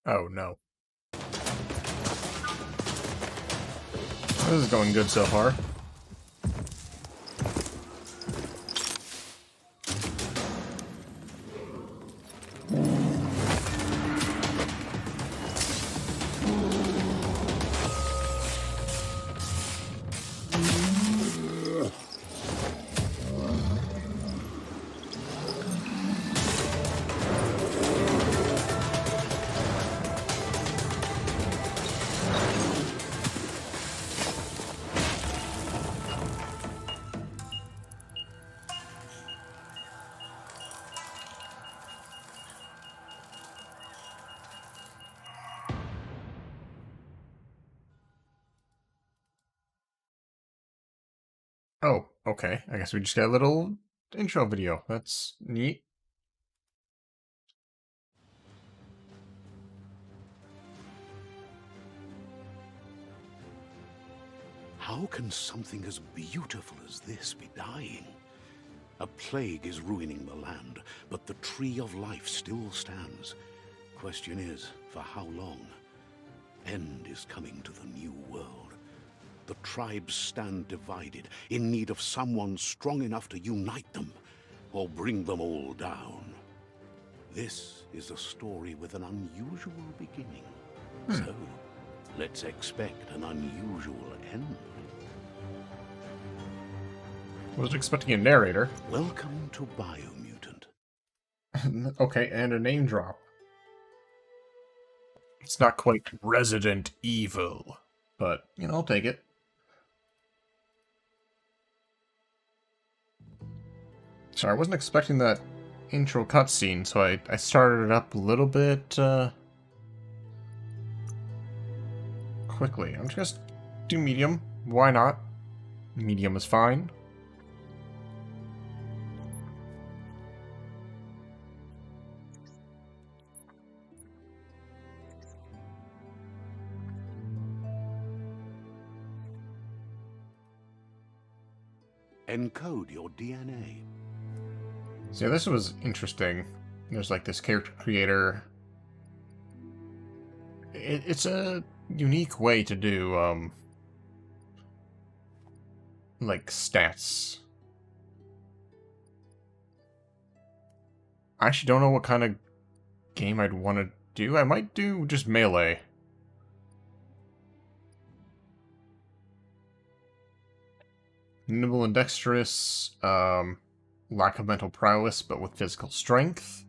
Oh, no. This is going good so far. Oh, okay. I guess we just got a little intro video. That's neat. How can something as beautiful as this be dying? A plague is ruining the land, but the tree of life still stands. Question is, for how long? End is coming to the new world. The tribes stand divided, in need of someone strong enough to unite them, or bring them all down. This is a story with an unusual beginning. So, let's expect an unusual end. Wasn't expecting a narrator. Welcome to Biomutant. Okay, and a name drop. It's not quite Resident Evil, but, you know, I'll take it. Sorry, I wasn't expecting that intro cutscene, so I started it up a little bit, quickly. I'm just gonna do medium. Why not? Medium is fine. Encode your DNA. So yeah, this was interesting. There's like this character creator. It's a unique way to do, like, stats. I actually don't know what kind of game I'd want to do. I might do just melee. Nimble and dexterous, lack of mental prowess, but with physical strength.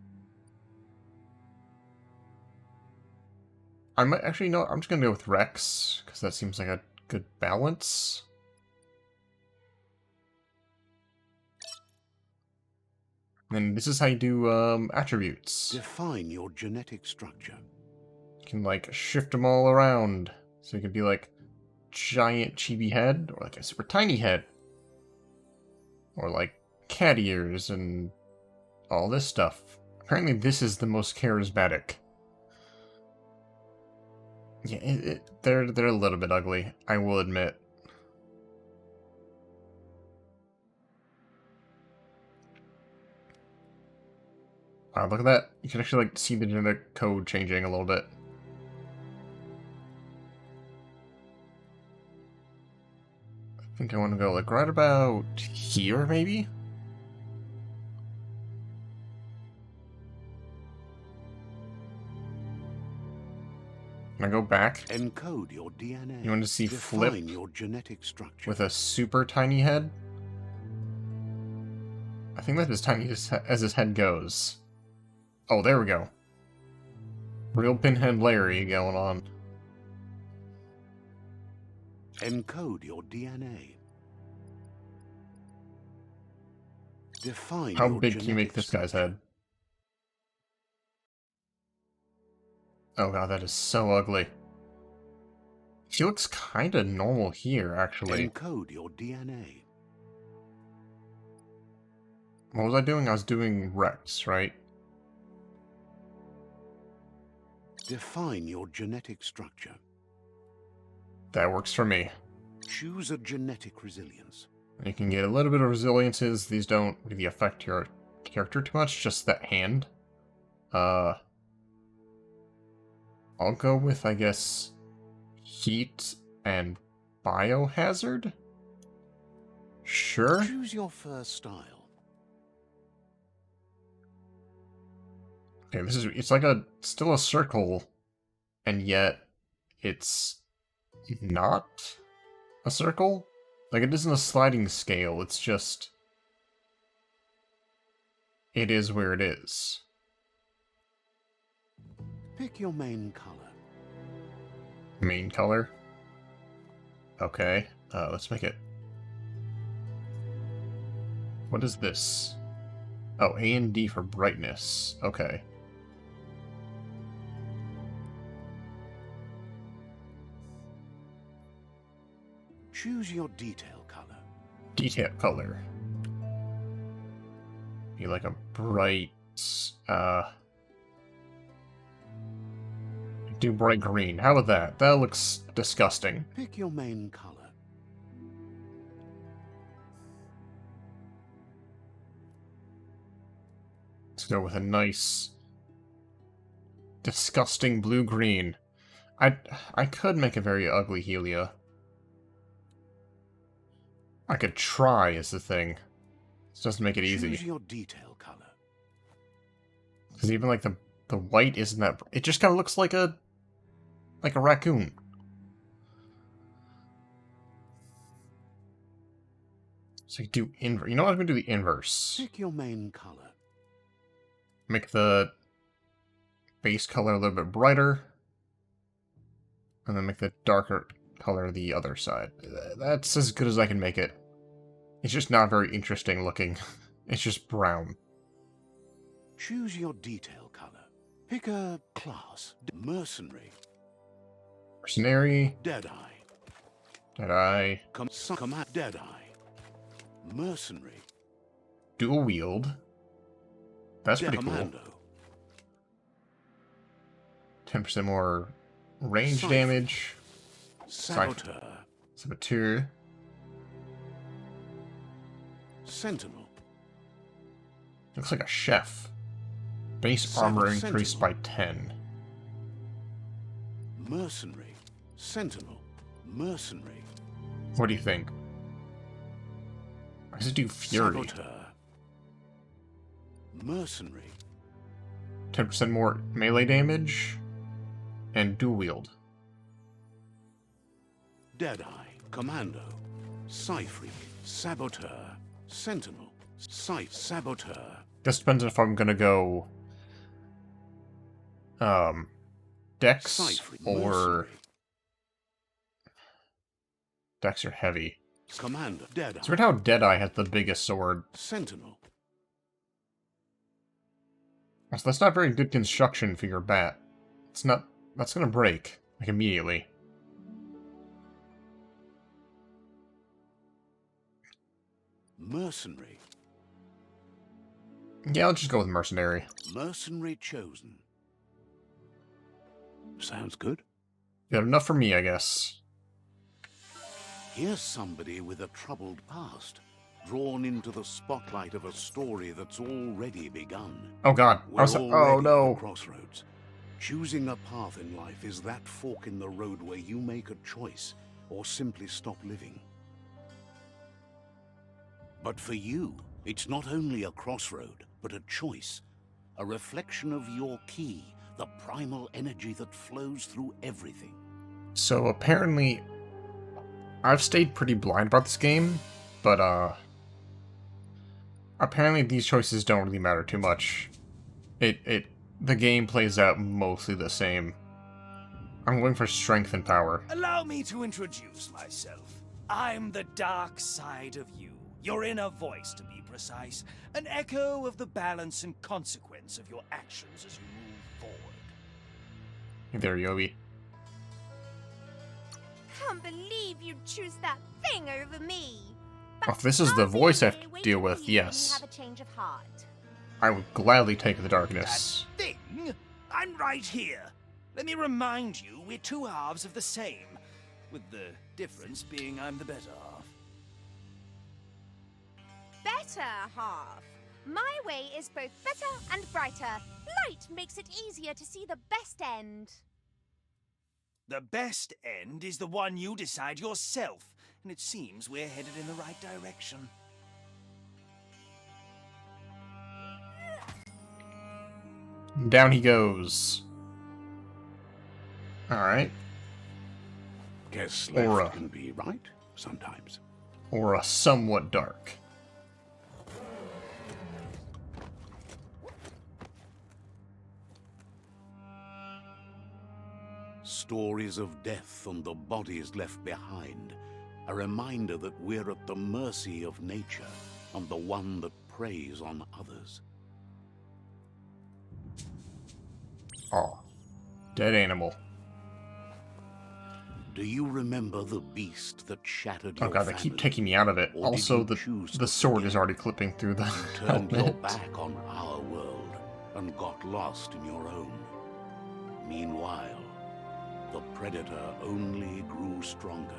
I might actually no. I'm just gonna go with Rex because that seems like a good balance. And this is how you do attributes. Define your genetic structure. You can like shift them all around, so you can be like giant chibi head or like a super tiny head, or like cat ears and all this stuff. Apparently, this is the most charismatic. Yeah, they're a little bit ugly, I will admit. Wow, look at that. You can actually like see the genetic code changing a little bit. I think I want to go like right about here, maybe? Can I go back? Encode your DNA. You want to see Flip Define your genetic structure. with a super tiny head? I think that's as tiny as his head goes. Oh, there we go. Real Pinhead Larry going on. Encode your DNA. Define How your big can you make genetic this guy's structure. head? Oh god, that is so ugly. He looks kinda normal here, actually. Encode your DNA. What was I doing? I was doing Rex, right? Define your genetic structure. That works for me. Choose a genetic resilience. You can get a little bit of resiliences. These don't really affect your character too much, just that hand. I'll go with, I guess, heat and biohazard? Sure. Choose your first style. Okay, it's like still a circle, and yet it's not a circle? Like, it isn't a sliding scale, it's just... It is where it is. Pick your main color. Main color? Okay, let's make it... What is this? Oh, A and D for brightness. Okay. Choose your detail color. Detail color. Be like a bright, do bright green. How about that? That looks disgusting. Pick your main color. Let's go with a nice, disgusting blue-green. I could make a very ugly Helia. I could try, is the thing. This doesn't make it easy. Choose your detail color. Because even like the white isn't that... It just kind of looks like a raccoon. So you do inverse. You know what? I'm going to do the inverse. Pick your main color. Make the base color a little bit brighter. And then make the darker color the other side. That's as good as I can make it. It's just not very interesting looking. It's just brown. Choose your detail color. Pick a class. Mercenary. Mercenary. Deadeye. Deadeye. Command. Deadeye. Mercenary. Dual wield. That's pretty Commando. Cool. 10% more range Cypher. damage. Saboteur. Saboteur. Sentinel. Looks like a chef. Base armor increased by 10. Mercenary. Sentinel. Mercenary. What do you think? I should do Fury. Saboteur. Mercenary. 10% more melee damage. And dual wield. Deadeye. Commando. Cypher. Saboteur. Sentinel. Saboteur. Just depends on if I'm gonna go Dex Cypher. or Mercenary. Dex or heavy. Commander. Deadeye. It's weird how Deadeye has the biggest sword. Sentinel. So that's not very good construction for your bat. It's not... That's gonna break, like, immediately. Mercenary. Yeah, I'll just go with Mercenary. Mercenary chosen. Sounds good. Good enough for me, I guess. Here's somebody with a troubled past, drawn into the spotlight of a story that's already begun. Oh god. We're already Oh at no. the crossroads. Choosing a path in life is that fork in the road where you make a choice or simply stop living. But for you, it's not only a crossroad, but a choice. A reflection of your key, the primal energy that flows through everything. So apparently, I've stayed pretty blind about this game, but apparently these choices don't really matter too much. The game plays out mostly the same. I'm going for strength and power. Allow me to introduce myself. I'm the dark side of you. Your inner voice, to be precise. An echo of the balance and consequence of your actions as you move forward. Hey there, Yobi. Can't believe you'd choose that thing over me. Oh, if this is the voice I have to deal with, yes. Have a change of heart. I would gladly take the darkness. That thing? I'm right here. Let me remind you, we're two halves of the same, with the difference being I'm the better half. Better half. My way is both better and brighter. Light makes it easier to see the best end. The best end is the one you decide yourself, and it seems we're headed in the right direction. Down he goes. Alright. Guess Aura. left can be right sometimes. Or a somewhat dark. Stories of death and the bodies left behind. A reminder that we're at the mercy of nature and the one that preys on others. Oh. Dead animal. Do you remember the beast that shattered Oh your god, they family? keep taking me out of it. Or did Also, you choose the to sword forget? is already clipping through the You turned your helmet. back on our world and got lost in your own. Meanwhile, the predator only grew stronger.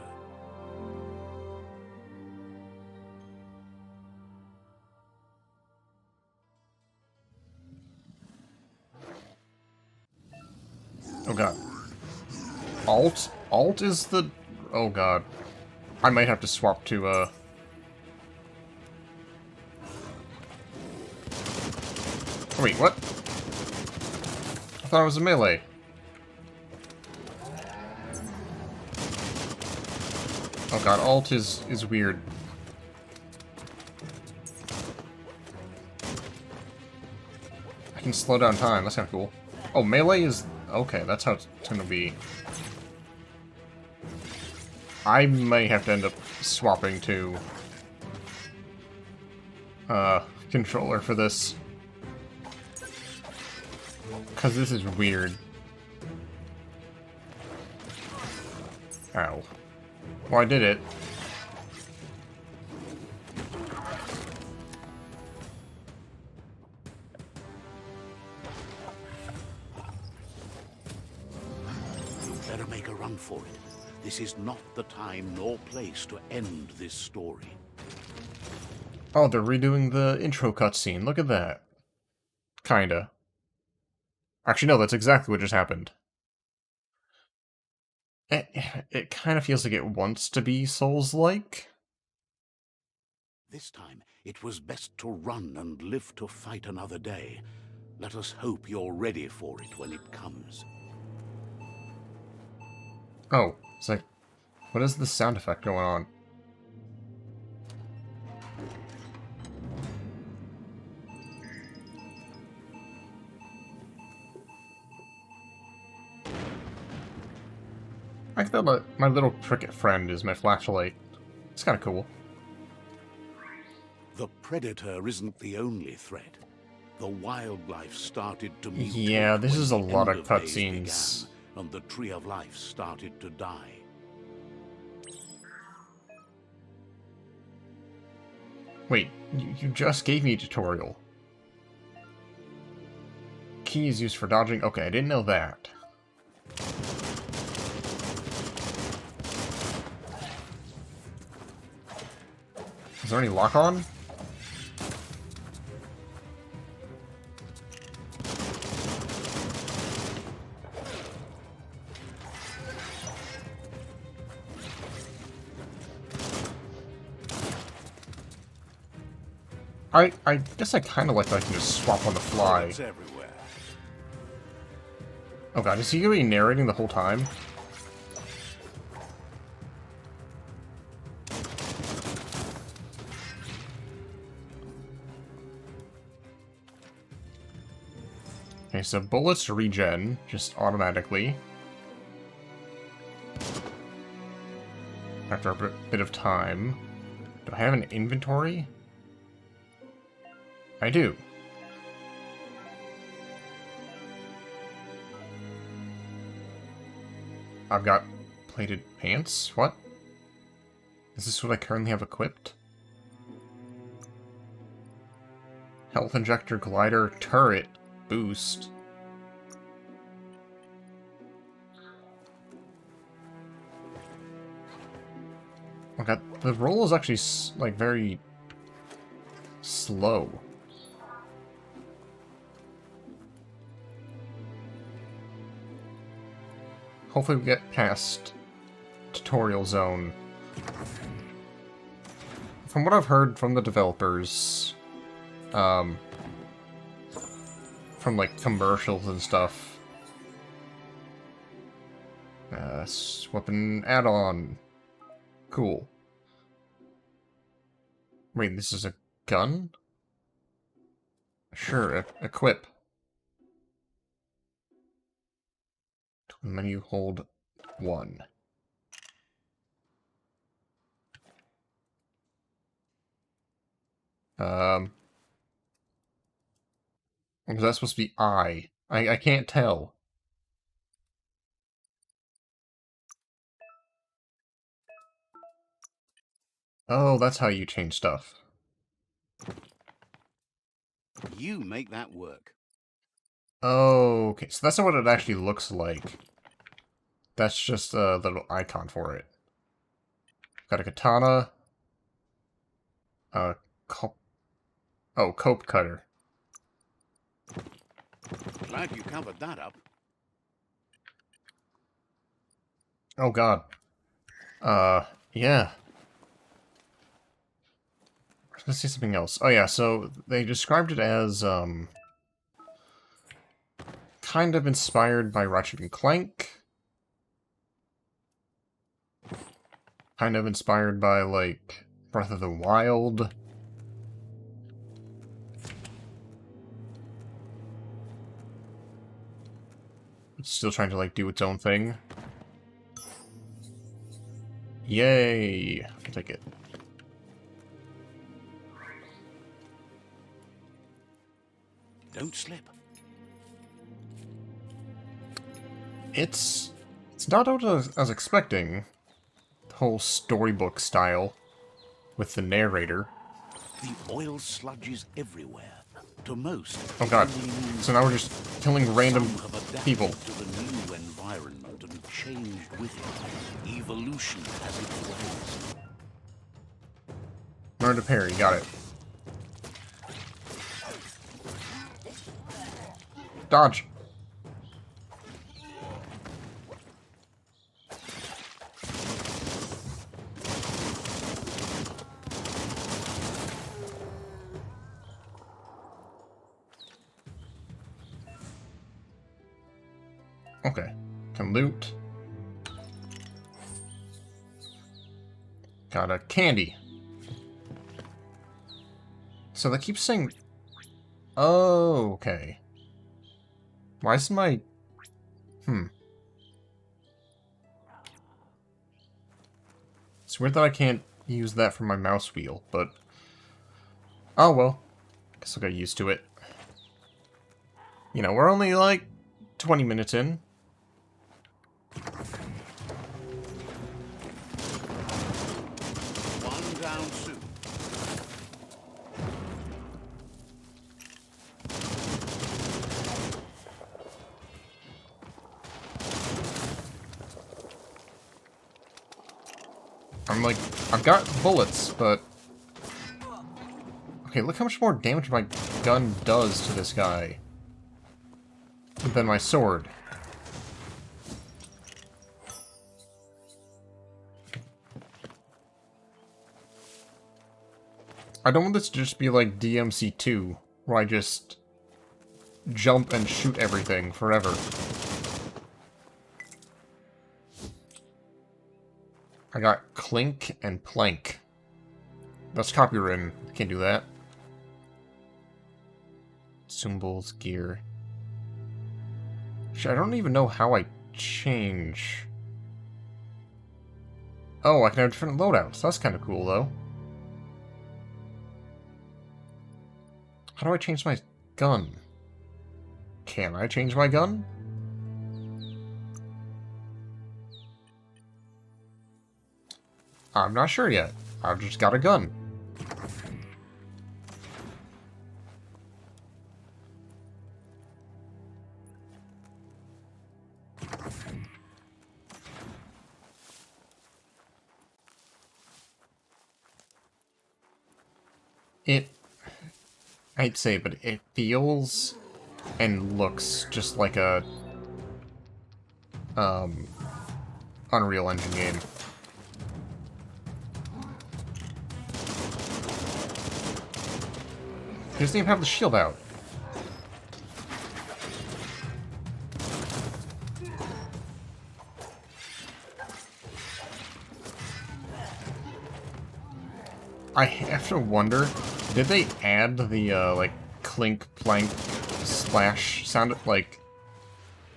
Oh god. Alt? Alt is the... Oh god. I might have to swap to, Wait, what? I thought it was a melee. Oh god, alt is weird. I can slow down time, that's kinda cool. Oh, melee is... Okay, that's how it's gonna be. I may have to end up swapping to... controller for this. Because this is weird. Ow. Well, I did it. You better make a run for it. This is not the time nor place to end this story. Oh, they're redoing the intro cutscene. Look at that. Kinda. Actually, no, that's exactly what just happened. It kind of feels like it wants to be Souls-like. This time, it was best to run and live to fight another day. Let us hope you're ready for it when it comes. Oh, it's like... What is the sound effect going on? I thought my little cricket friend is my flashlight. It's kind of cool. The predator isn't the only threat. The wildlife started to mutate. Yeah, this when is a the lot end of days cutscenes. began, and the tree of life started to die. Wait, you just gave me a tutorial. Key is used for dodging. Okay, I didn't know that. Is there any lock on? I guess I kind of like that I can just swap on the fly. Bullets everywhere. Oh god, is he gonna be narrating the whole time? Okay, so bullets regen, just automatically. After a bit of time. Do I have an inventory? I do. I've got plated pants? What? Is this what I currently have equipped? Health injector, glider, turret, boost. Okay, the roll is actually, like, very slow. hopefully we get past tutorial zone. From what I've heard from the developers, from like commercials and stuff, weapon add-on, cool. Wait, this is a gun? Sure, equip. Menu, hold 1. Was that supposed to be I? I can't tell. Oh, that's how you change stuff. You make that work. Oh, okay, so that's not what it actually looks like. That's just a little icon for it. Got a katana. Cope cutter. Glad you covered that up. Oh god. Yeah. Let's see something else. Oh yeah, so they described it as, kind of inspired by Ratchet and Clank. Kind of inspired by, like, Breath of the Wild. It's still trying to, like, do its own thing. Yay! I'll take it. Don't slip. It's not what I was expecting. The whole storybook style with the narrator. The oil sludges everywhere. To most. Oh god. So now we're just killing random some have adapted people. to the new environment and changed with it. Evolution has its ways. Learn to parry, got it. Dodge. Okay. Can loot. Got a candy. So they keep saying... Oh, okay. Why is my... It's weird that I can't use that for my mouse wheel, but... Oh, well. Guess I'll get used to it. You know, we're only, like, 20 minutes in. One down soon. I'm like, I've got bullets, but... Okay, look how much more damage my gun does to this guy than my sword. I don't want this to just be like DMC2, where I just jump and shoot everything forever. I got clink and plank. That's copywritten. Can't do that. Symbols, gear. Shit, I don't even know how I change. Oh, I can have different loadouts. That's kind of cool, though. How do I change my gun? Can I change my gun? I'm not sure yet. I've just got a gun. I'd say, but it feels and looks just like a, Unreal Engine game. He doesn't even have the shield out. I have to wonder, did they add the, like, clink, plank, splash sound, like,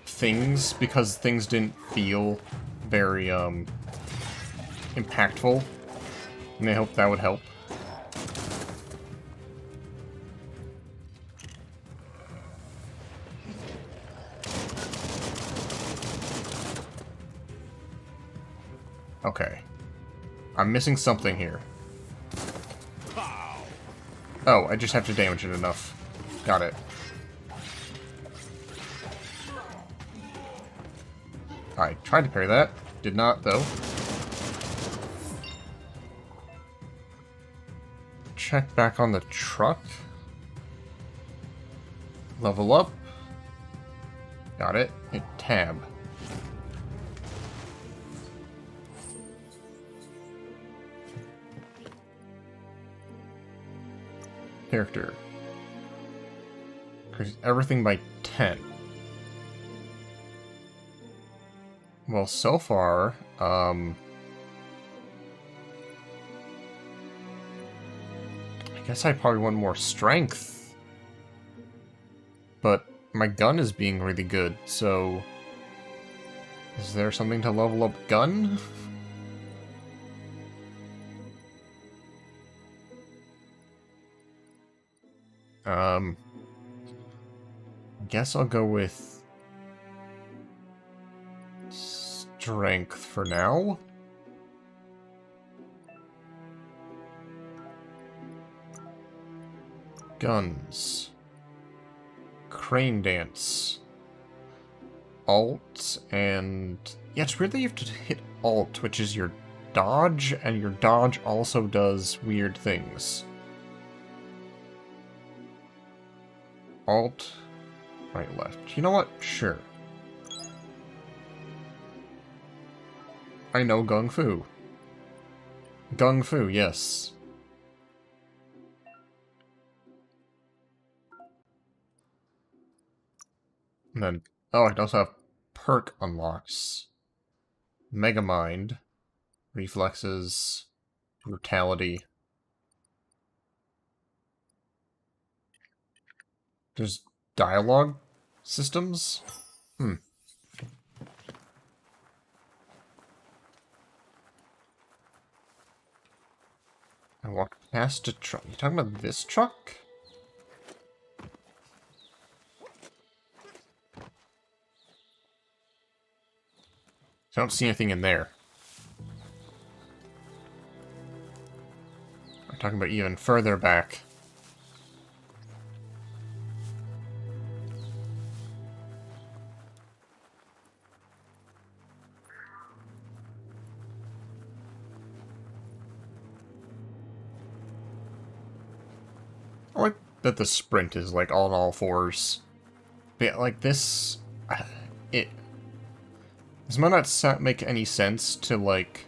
things because things didn't feel very, impactful? And I hope that would help. Okay. I'm missing something here. Oh, I just have to damage it enough. Got it. I tried to parry that. Did not, though. Check back on the truck. Level up. Got it. Hit tab. Character. Increase everything by 10. Well, so far, I guess I probably want more strength. But my gun is being really good, so... Is there something to level up gun? I guess I'll go with strength for now. Guns. Crane dance. Alt and... Yeah, it's weird that you have to hit Alt, which is your dodge, and your dodge also does weird things. Alt, right, left. You know what? Sure. I know Gung Fu. Gung Fu, yes. And then, oh, I can also have perk unlocks. Megamind, reflexes, brutality. There's dialogue systems? Hmm. I walked past a truck. You talking about this truck? I don't see anything in there. I'm talking about even further back. I like that the sprint is like on all fours. But yeah, like this, this might not make any sense to like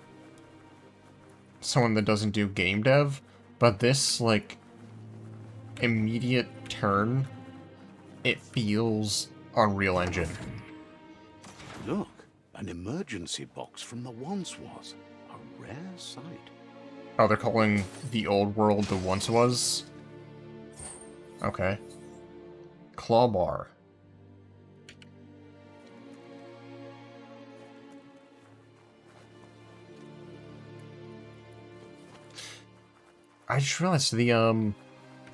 someone that doesn't do game dev, but this like immediate turn, it feels Unreal Engine. Look, an emergency box from the once was. A rare sight. Oh, they're calling the old world the once was? Okay. Claw bar. I just realized the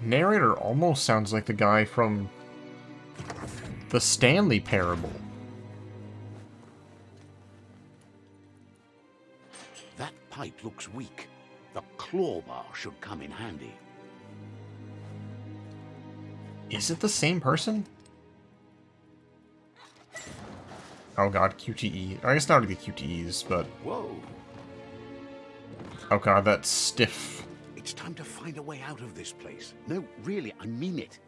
narrator almost sounds like the guy from the Stanley Parable. That pipe looks weak. The claw bar should come in handy. Is it the same person? Oh god, QTE. I guess not really QTEs, but... Whoa. Oh god, that's stiff. It's time to find a way out of this place. No, really, I mean it.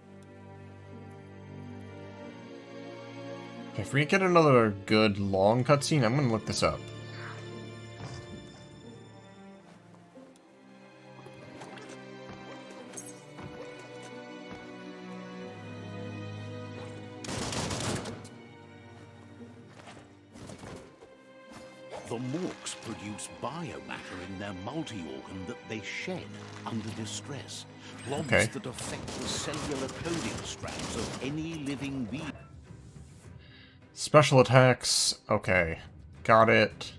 If we get another good long cutscene, I'm gonna look this up. arcs produce biomatter in their multi-organ that they shed under distress. Blobs Okay. that affect the cellular coding strands of any living being. Special attacks. Okay. Got it.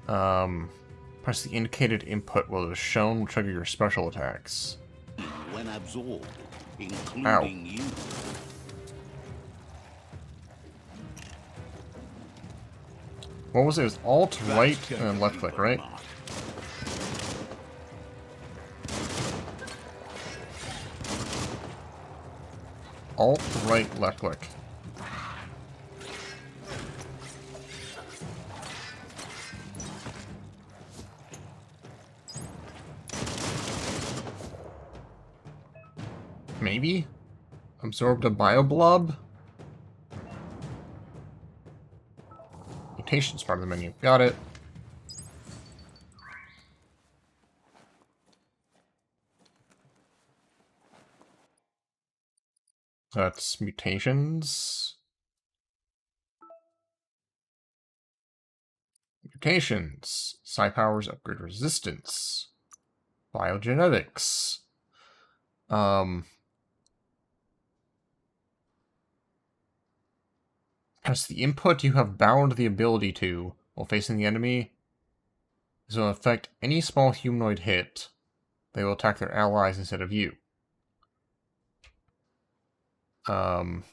Press the indicated input while it is shown will trigger your special attacks. When absorbed, including Ow. you. What was it? It was Alt, right, and then left click, right? Alt, right, left click. Maybe? Absorbed a bioblob? Mutations part of the menu. Got it. That's mutations. Mutations. Psi powers upgrade resistance. Biogenetics. Press the input you have bound the ability to while facing the enemy. This will affect any small humanoid hit. They will attack their allies instead of you. You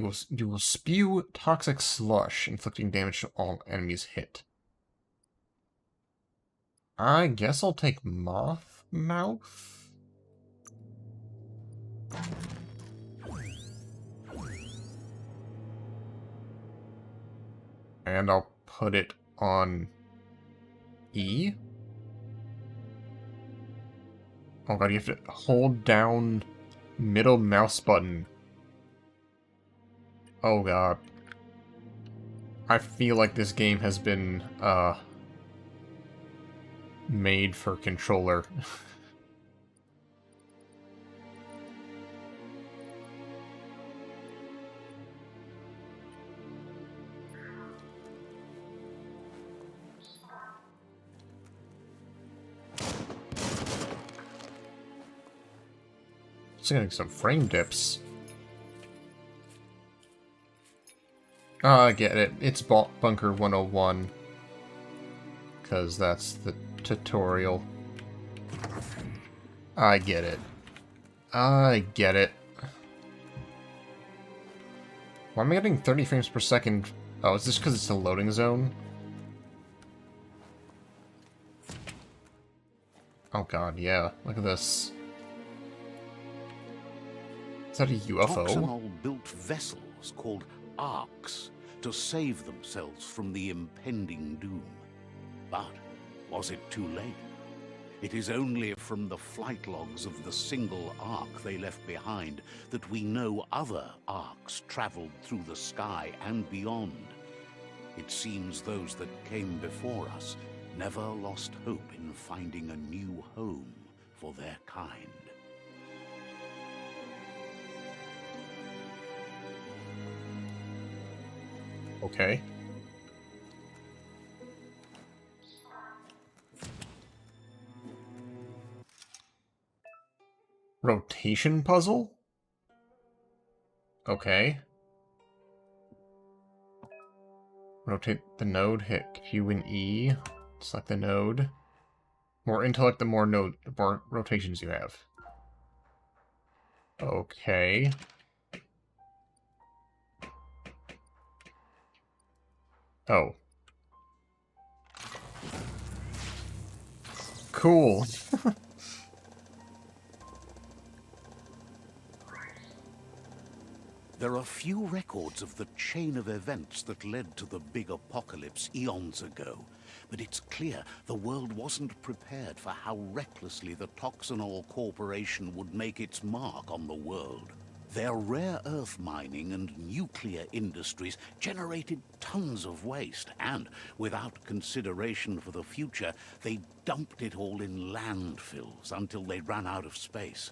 will spew toxic slush, inflicting damage to all enemies hit. I guess I'll take Moth Mouth. And I'll put it on E. Oh god, you have to hold down middle mouse button. Oh god. I feel like this game has been, made for controller. Just getting some frame dips. I get it. It's Bunker 101. Because that's the tutorial. I get it. I get it. Why am I getting 30 frames per second? Oh, is this because it's a loading zone? Oh god, yeah. Look at this. Is that a UFO? Toxanol built vessels called arcs to save themselves from the impending doom. But was it too late? It is only from the flight logs of the single arc they left behind that we know other arcs traveled through the sky and beyond. It seems those that came before us never lost hope in finding a new home for their kind. Okay. Rotation puzzle? Okay. Rotate the node, hit Q and E. Select the node. More intellect, the more rotations you have. Okay. Oh. Cool. There are few records of the chain of events that led to the big apocalypse eons ago, but it's clear the world wasn't prepared for how recklessly the Toxanol Corporation would make its mark on the world. Their rare earth mining and nuclear industries generated tons of waste, and without consideration for the future, they dumped it all in landfills until they ran out of space.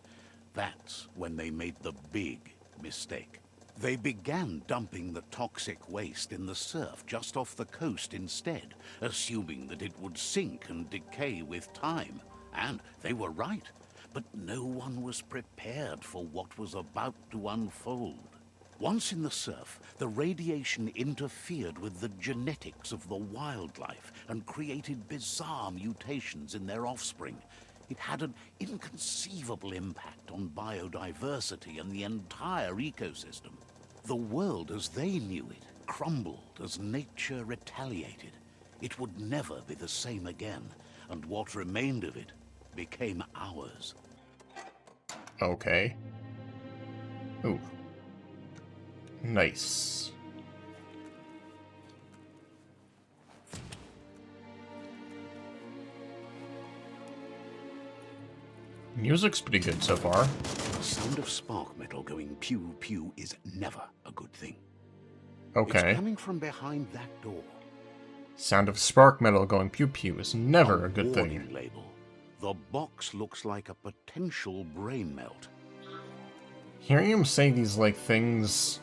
That's when they made the big mistake. They began dumping the toxic waste in the surf just off the coast instead, assuming that it would sink and decay with time. And they were right. But no one was prepared for what was about to unfold. Once in the surf, the radiation interfered with the genetics of the wildlife and created bizarre mutations in their offspring. It had an inconceivable impact on biodiversity and the entire ecosystem. The world as they knew it crumbled as nature retaliated. It would never be the same again, and what remained of it became ours. Okay. Ooh. Nice. Music's pretty good so far. The sound of spark metal going pew pew is never a good thing. Okay. It's coming from behind that door. Sound of spark metal going pew pew is never a good warning thing. Label. The box looks like a potential brain melt. Hearing him say these, like, things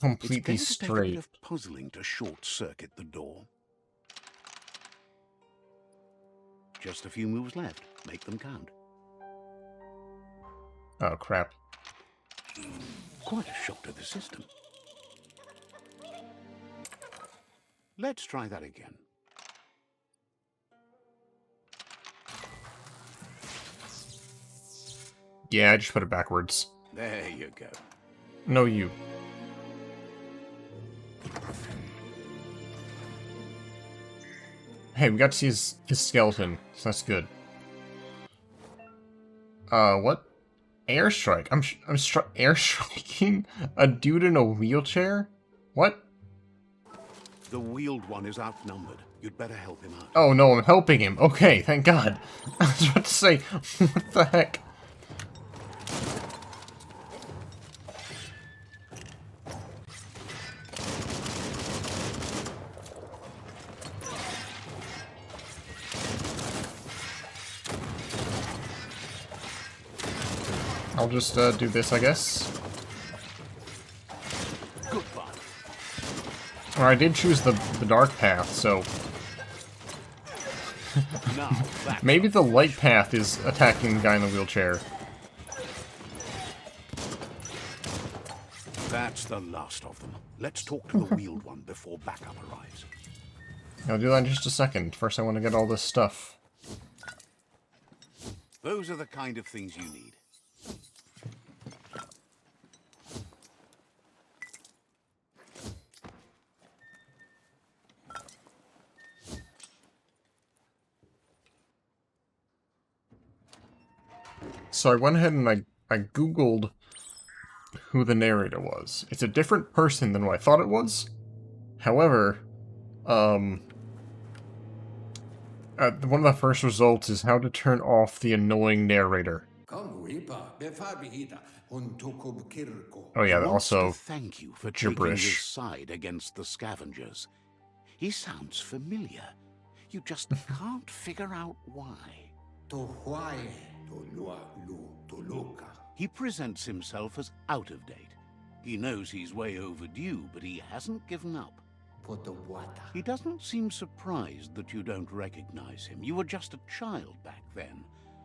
completely It's going to take a straight. bit of puzzling to short-circuit the door. Just a few moves left. Make them count. Oh, crap. Quite a shock to the system. Let's try that again. Yeah, I just put it backwards. There you go. No, you. Hey, we got to see his skeleton, so that's good. What? Airstrike? I'm airstriking a dude in a wheelchair? What? The wheeled one is outnumbered. You'd better help him out. Oh no, I'm helping him. Okay, thank God. I was about to say, what the heck? I'll just do this, I guess. Goodbye. Or I did choose the dark path, so Now, that's maybe the light path is attacking the guy in the wheelchair. That's the last of them. Let's talk to the wheeled one before backup arrives. I'll do that in just a second. First, I want to get all this stuff. Those are the kind of things you need. So I went ahead and I googled who the narrator was. It's a different person than what I thought it was. However, one of the first results is how to turn off the annoying narrator. Oh yeah, He wants also to thank you for gibberish. taking his side against the scavengers. He sounds familiar. You just can't figure out why. He presents himself as out of date. He knows he's way overdue, but he hasn't given up. He doesn't seem surprised that you don't recognize him. You were just a child back then,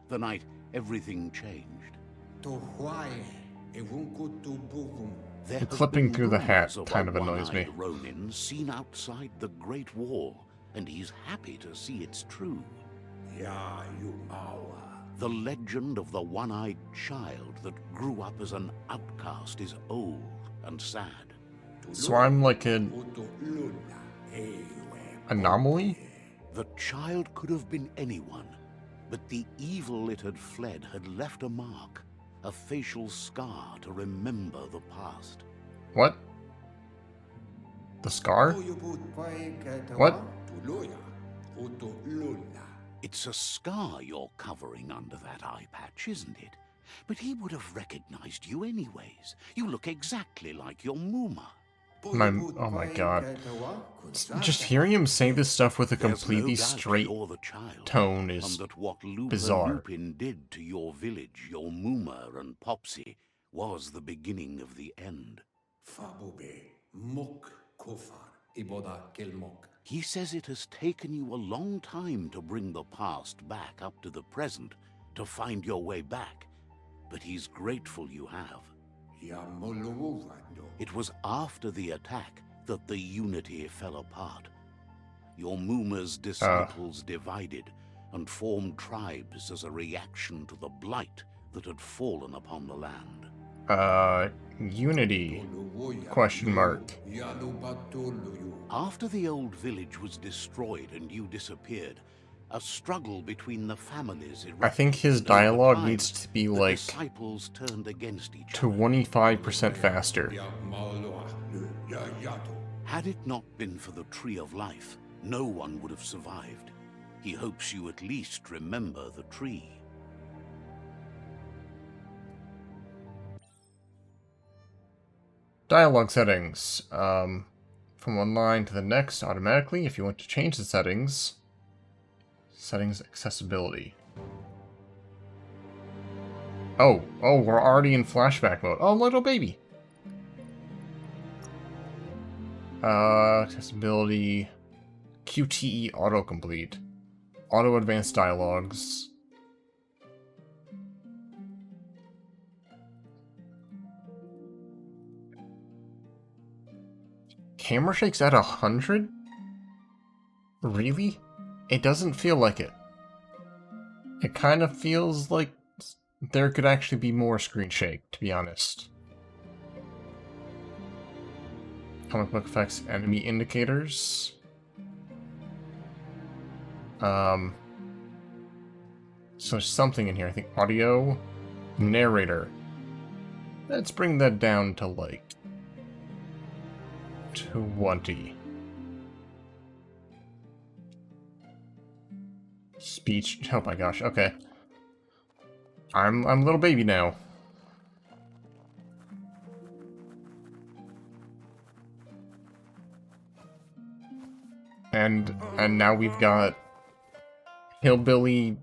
the night everything changed. There have clipping been through the hat rumors kind of a annoys me. one-eyed Ronin seen outside the Great Wall, and he's happy to see it's true. The legend of the one-eyed child that grew up as an outcast is old and sad. So I'm like an anomaly? The child could have been anyone, but the evil it had fled had left a mark, a facial scar to remember the past. What? The scar? What? It's a scar you're covering under that eye patch, isn't it? But he would have recognized you anyways. You look exactly like your Muma. Oh my God. Just hearing him say this stuff with a There's no completely doubt straight you're the child, tone and is that what Lupin bizarre. Lupin did to your village, your Muma and Popsy, was the beginning of the end. He says it has taken you a long time to bring the past back up to the present, to find your way back, but he's grateful you have. It was after the attack that the Unity fell apart. Your Muma's disciples divided and formed tribes as a reaction to the blight that had fallen upon the land. Unity? Question mark. After the old village was destroyed and you disappeared, a struggle between the families erupted. I think his Over dialogue time, needs to be the like disciples turned against each other. 25% faster. Had it not been for the Tree of Life, no one would have survived. He hopes you at least remember the tree. Dialogue settings. From one line to the next automatically. If you want to change the settings, settings accessibility. Oh, we're already in flashback mode. Oh, little baby. Accessibility, QTE autocomplete, auto advanced dialogues. Camera shakes at 100? Really? It doesn't feel like it. It kind of feels like there could actually be more screen shake, to be honest. Comic book effects, enemy indicators. So there's something in here. I think audio, narrator. Let's bring that down to like 20. Speech. Oh my gosh. Okay. I'm a little baby now. And now we've got hillbilly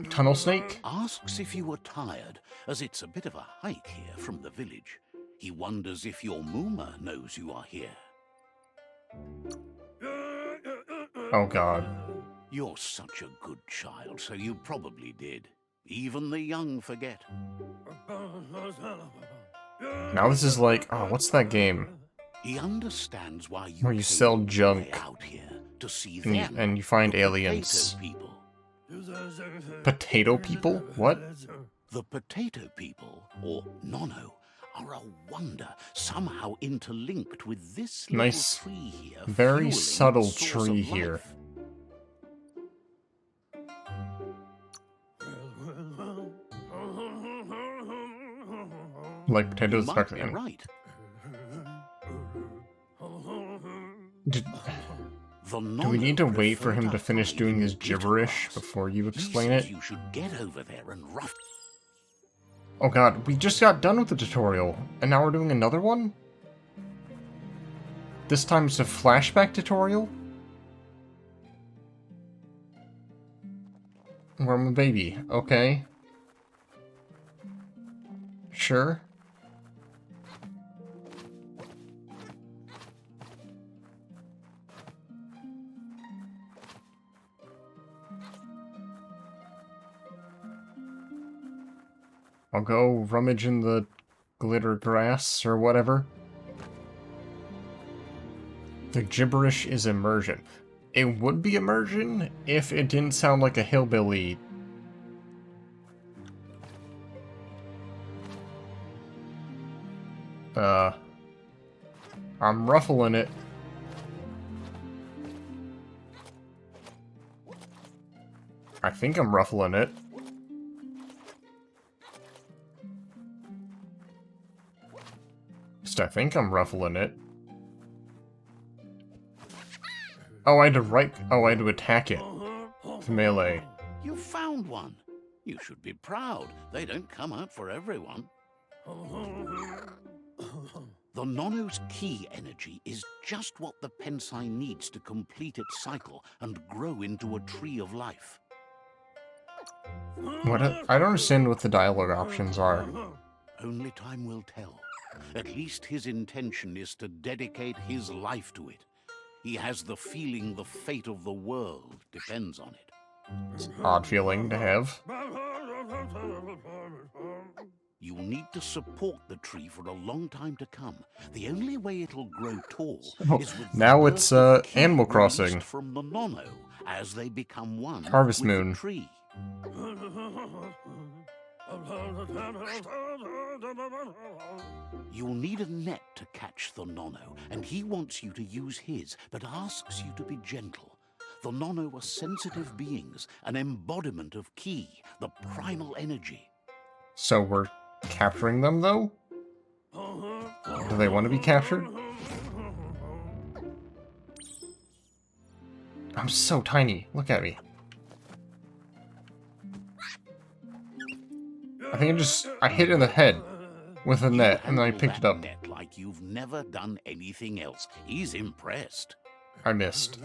tunnel snake. Asks if you were tired, as it's a bit of a hike here from the village. He wonders if your Muma knows you are here. Oh god. You're such a good child, so you probably did. Even the young forget. Now this is like, oh, what's that game? He understands why you Where you came sell all the way junk out here to see and them, and you find the aliens. Potato people. Potato people? What? The potato people, or Nono, are a wonder, somehow interlinked with this little Nice, tree here. very fueling subtle the source tree of here. life. Like potatoes You back might be then. right. Do The we need to Nono wait for him prefer to finish hide doing in his bitter gibberish grass. before you He explain says it? you should get over there and rough. Oh god, we just got done with the tutorial, and now we're doing another one? This time it's a flashback tutorial? Where I'm a baby, okay. Sure. I'll go rummage in the glitter grass or whatever. The gibberish is immersion. It would be immersion if it didn't sound like a hillbilly. I'm ruffling it. I think I'm ruffling it. Just I think I'm ruffling it. Oh, I had to attack it. With melee. You found one. You should be proud. They don't come out for everyone. The Nono's key energy is just what the Pensai needs to complete its cycle and grow into a tree of life. What? I don't understand what the dialogue options are. Only time will tell. At least his intention is to dedicate his life to it. He has the feeling the fate of the world depends on it. It's an odd feeling to have. You'll need to support the tree for a long time to come. The only way it'll grow tall is with Now the it's, birth of ki Animal released Crossing. from the nono as they become one Harvest with Moon. the tree. You'll need a net to catch the nono, and he wants you to use his, but asks you to be gentle. The nono are sensitive beings, an embodiment of ki, the primal energy. So we're capturing them, though? Do they want to be captured? I'm so tiny. Look at me. I think I hit it in the head with a net, and then I picked it up. Net like you've never done anything else. He's impressed. I missed.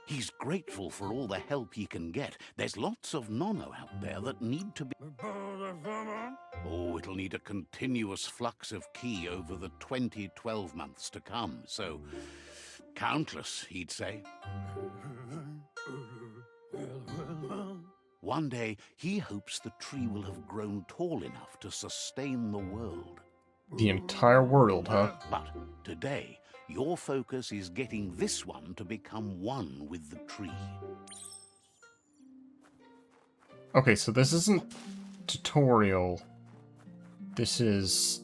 He's grateful for all the help he can get. There's lots of nono out there that need to be... Oh, it'll need a continuous flux of ki over the 12 months to come, so... countless, he'd say. One day, he hopes the tree will have grown tall enough to sustain the world. The entire world, huh? But today, your focus is getting this one to become one with the tree. Okay, so this isn't tutorial. This is...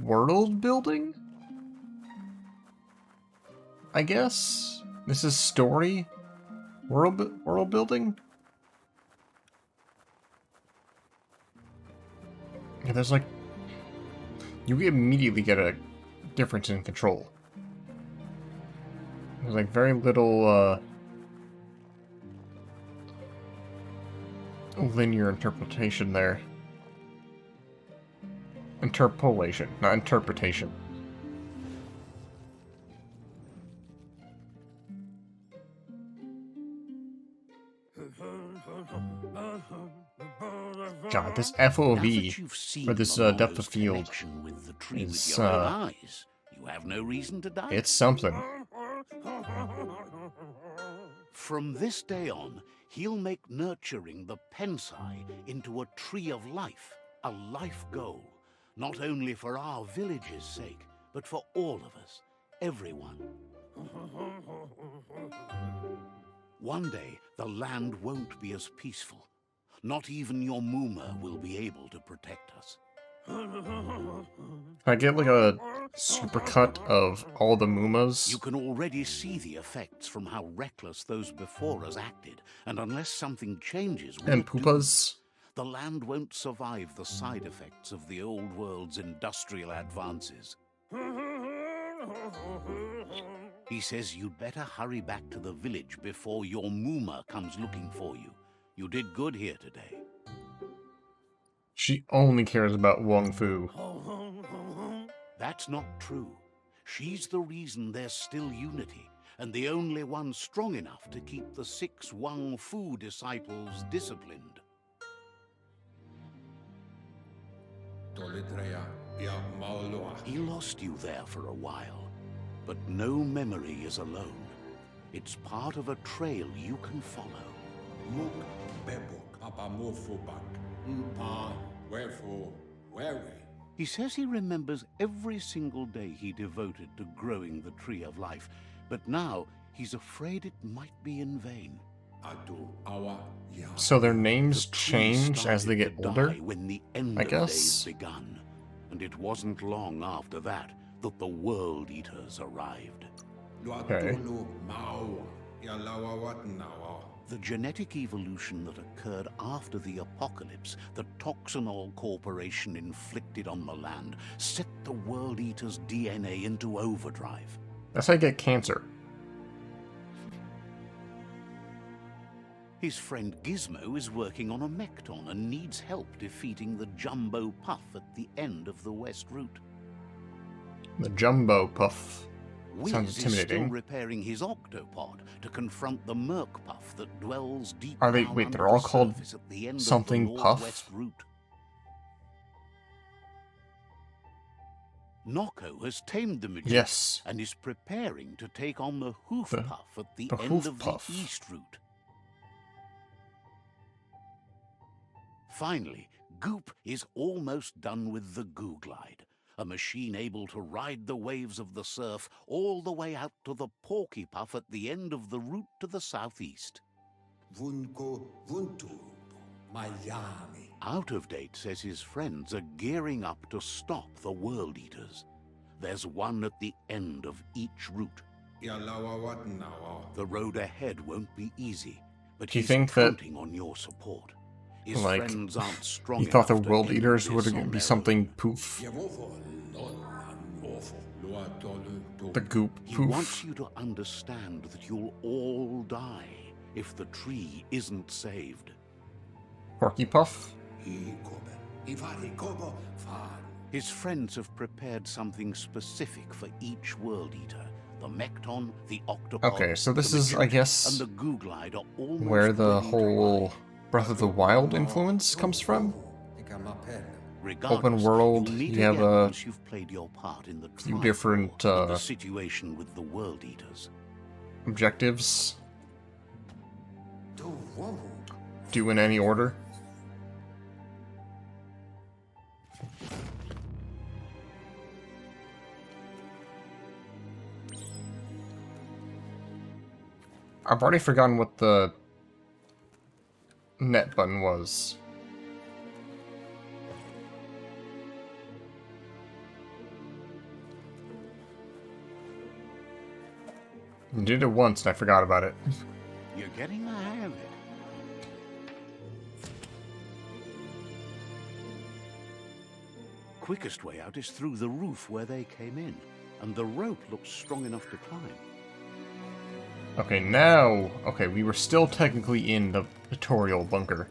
world building? I guess? This is story? World building? Yeah, there's like... you immediately get a difference in control. There's like very little, linear interpretation there. Interpolation, not interpretation. God, this FOV, or this depth of field, is, you have no reason to doubt. it's something. From this day on, he'll make nurturing the pensai into a tree of life, a life goal, not only for our village's sake, but for all of us, everyone. One day, the land won't be as peaceful. Not even your Muma will be able to protect us. Can I get like a supercut of all the Mumas? You can already see the effects from how reckless those before us acted, and unless something changes, And Poopas? the land won't survive the side effects of the old world's industrial advances. He says you'd better hurry back to the village before your Muma comes looking for you. You did good here today. She only cares about Wong Fu. That's not true. She's the reason there's still unity, and the only one strong enough to keep the 6 Wang Fu disciples disciplined. He lost you there for a while, but no memory is alone. It's part of a trail you can follow. He says he remembers every single day he devoted to growing the Tree of Life, but now he's afraid it might be in vain. So their names change as they get older? When the end I of guess. days begun, and it wasn't long after that that the World Eaters arrived. Okay. The genetic evolution that occurred after the apocalypse that Toxanol Corporation inflicted on the land set the World Eater's DNA into overdrive. That's how you get cancer. His friend Gizmo is working on a Mekton and needs help defeating the Jumbo Puff at the end of the West Route. The Jumbo Puff. Wiz Sounds is still intimidating. repairing his octopod to confront the merkpuff that dwells deep Are they? down Wait, under they're all the called surface at the end something of the puff? northwest route. Nocco has tamed the magician Yes. and is preparing to take on the hoof The- puff at the the end hoof of puff. the east route. Finally, Goop is almost done with the Goo Glide, a machine able to ride the waves of the surf all the way out to the Porky Puff at the end of the route to the southeast. Vunko Vuntu, Miami. Out of Date says his friends are gearing up to stop the World Eaters. There's one at the end of each route. Yalawa Watnawa. The road ahead won't be easy, but Do you he's think that, counting on your support. His like, friends aren't strong you thought the enough to World end Eaters this would on be their something own. poof? Yavofo, Lawful, Luatolu, The goop He poof? wants you to understand that you'll all die if the tree isn't saved. Porky Puff? His friends have prepared something specific for each World Eater. The Mekton, the Octopod, Okay, so this the is, I Magician, guess, and the Goo Glide are almost where the ready to whole ride. Breath of the Wild influence comes from? Regardless, Open world, you'll meet you have again a once you've played your part in the few trial different, of the situation with the World Eaters. objectives. Do in any order. I've already forgotten what the net button was. I did it once and I forgot about it. You're getting the hang of it. Quickest way out is through the roof where they came in, and the rope looks strong enough to climb. Okay, now... Okay, we were still technically in the tutorial bunker.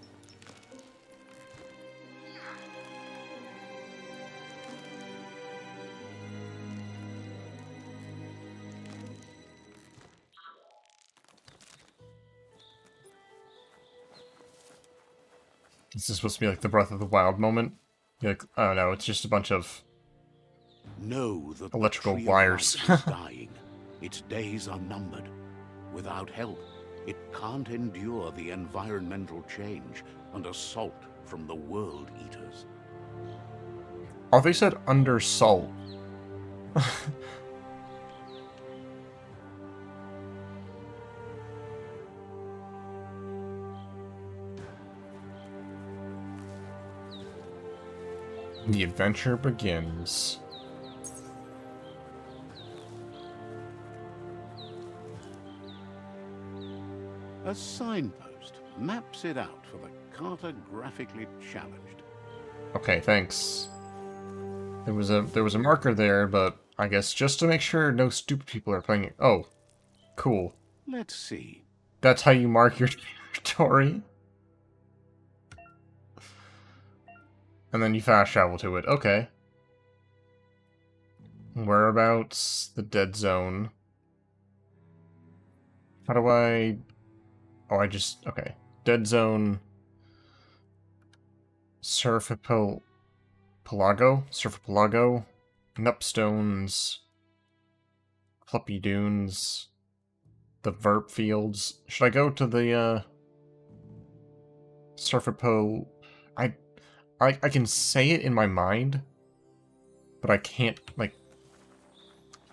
This is supposed to be like the Breath of the Wild moment. You're like, oh no, it's just a bunch of Know that electrical the tree wires. of life is dying. Its days are numbered. Without help, it can't endure the environmental change and assault from the World Eaters. Oh, they said under salt. The adventure begins. A signpost maps it out for the cartographically challenged. Okay, thanks. There was a marker there, but I guess just to make sure no stupid people are playing it. Oh, cool. Let's see. That's how you mark your territory. And then you fast travel to it. Okay. Whereabouts? The dead zone. How do I... Oh, I just... Okay. Dead zone... Surfipelago? Surfipelago? Nupstones... Fluppy Dunes... The Verp Fields. Should I go to the, Surfipo... I can say it in my mind, but I can't, like,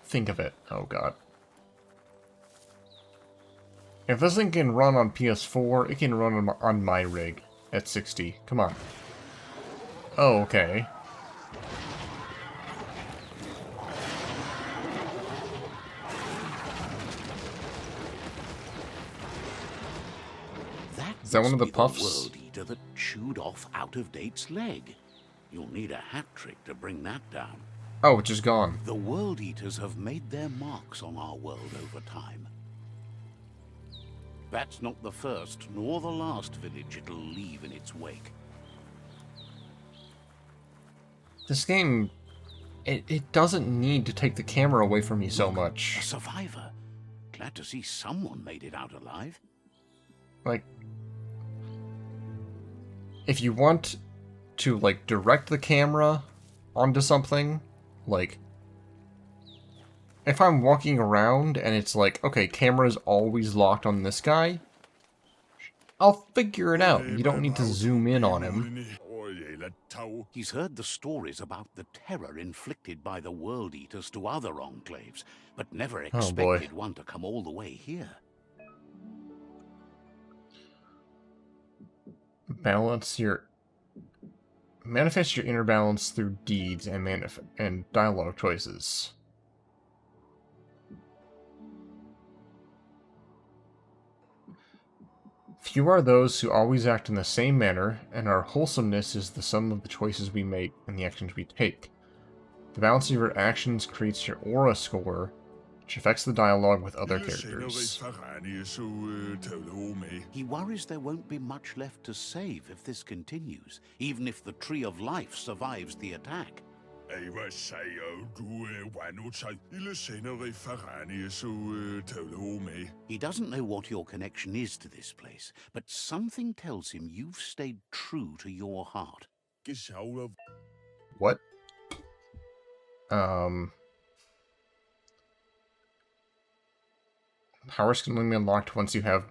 think of it. Oh, God. If this thing can run on PS4, it can run on my rig at 60. Come on. Oh, okay. Is that one of the puffs? World Eater that chewed off Out of Date's leg. You'll need a hat trick to bring that down. Oh, it's just gone. The World Eaters have made their marks on our world over time. That's not the first nor the last village it'll leave in its wake. This game it doesn't need to take the camera away from me so A much. survivor. Glad to see someone made it out alive. Like, if you want to, like, direct the camera onto something, like, if I'm walking around and it's like, okay, camera's always locked on this guy, I'll figure it out. You don't need to zoom in on him. He's heard the stories about the terror inflicted by the World Eaters to other enclaves, but never Oh, boy. expected one to come all the way here. Manifest your inner balance through deeds and dialogue choices. Few are those who always act in the same manner, and our wholesomeness is the sum of the choices we make and the actions we take. The balance of your actions creates your aura score, which affects the dialogue with other characters. He worries there won't be much left to save if this continues, even if the Tree of Life survives the attack. He doesn't know what your connection is to this place, but something tells him you've stayed true to your heart. What? Powers can only be unlocked once you have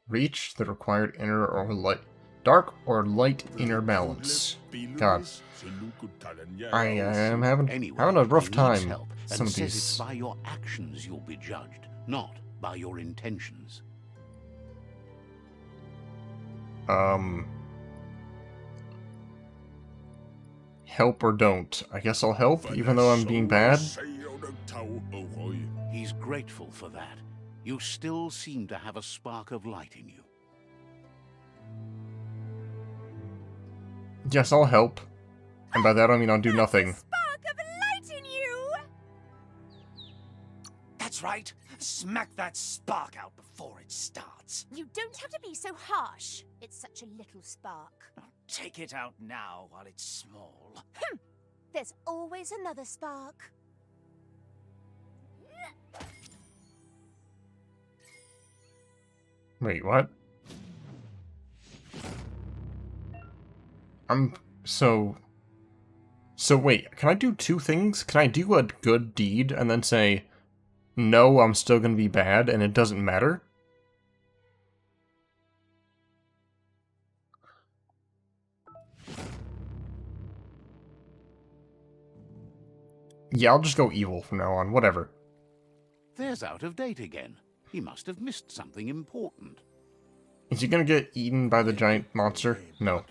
reached the required inner or light, dark or light inner balance. God, I am having a rough he needs time. help, Some and of says it's these. by your actions you'll be judged, not by your intentions. Help or don't. I guess I'll help, even though I'm being bad. He's grateful for that. You still seem to have a spark of light in you. Yes, I'll help. And by that I mean I'll do nothing. Spark of light in you! That's right. Smack that spark out before it starts. You don't have to be so harsh. It's such a little spark. Take it out now while it's small. There's always another spark. Wait, what? So wait, can I do two things? Can I do a good deed and then say, no, I'm still gonna be bad and it doesn't matter? Yeah, I'll just go evil from now on, whatever. There's out of date again. He must have missed something important. Is he gonna get eaten by the giant monster? No.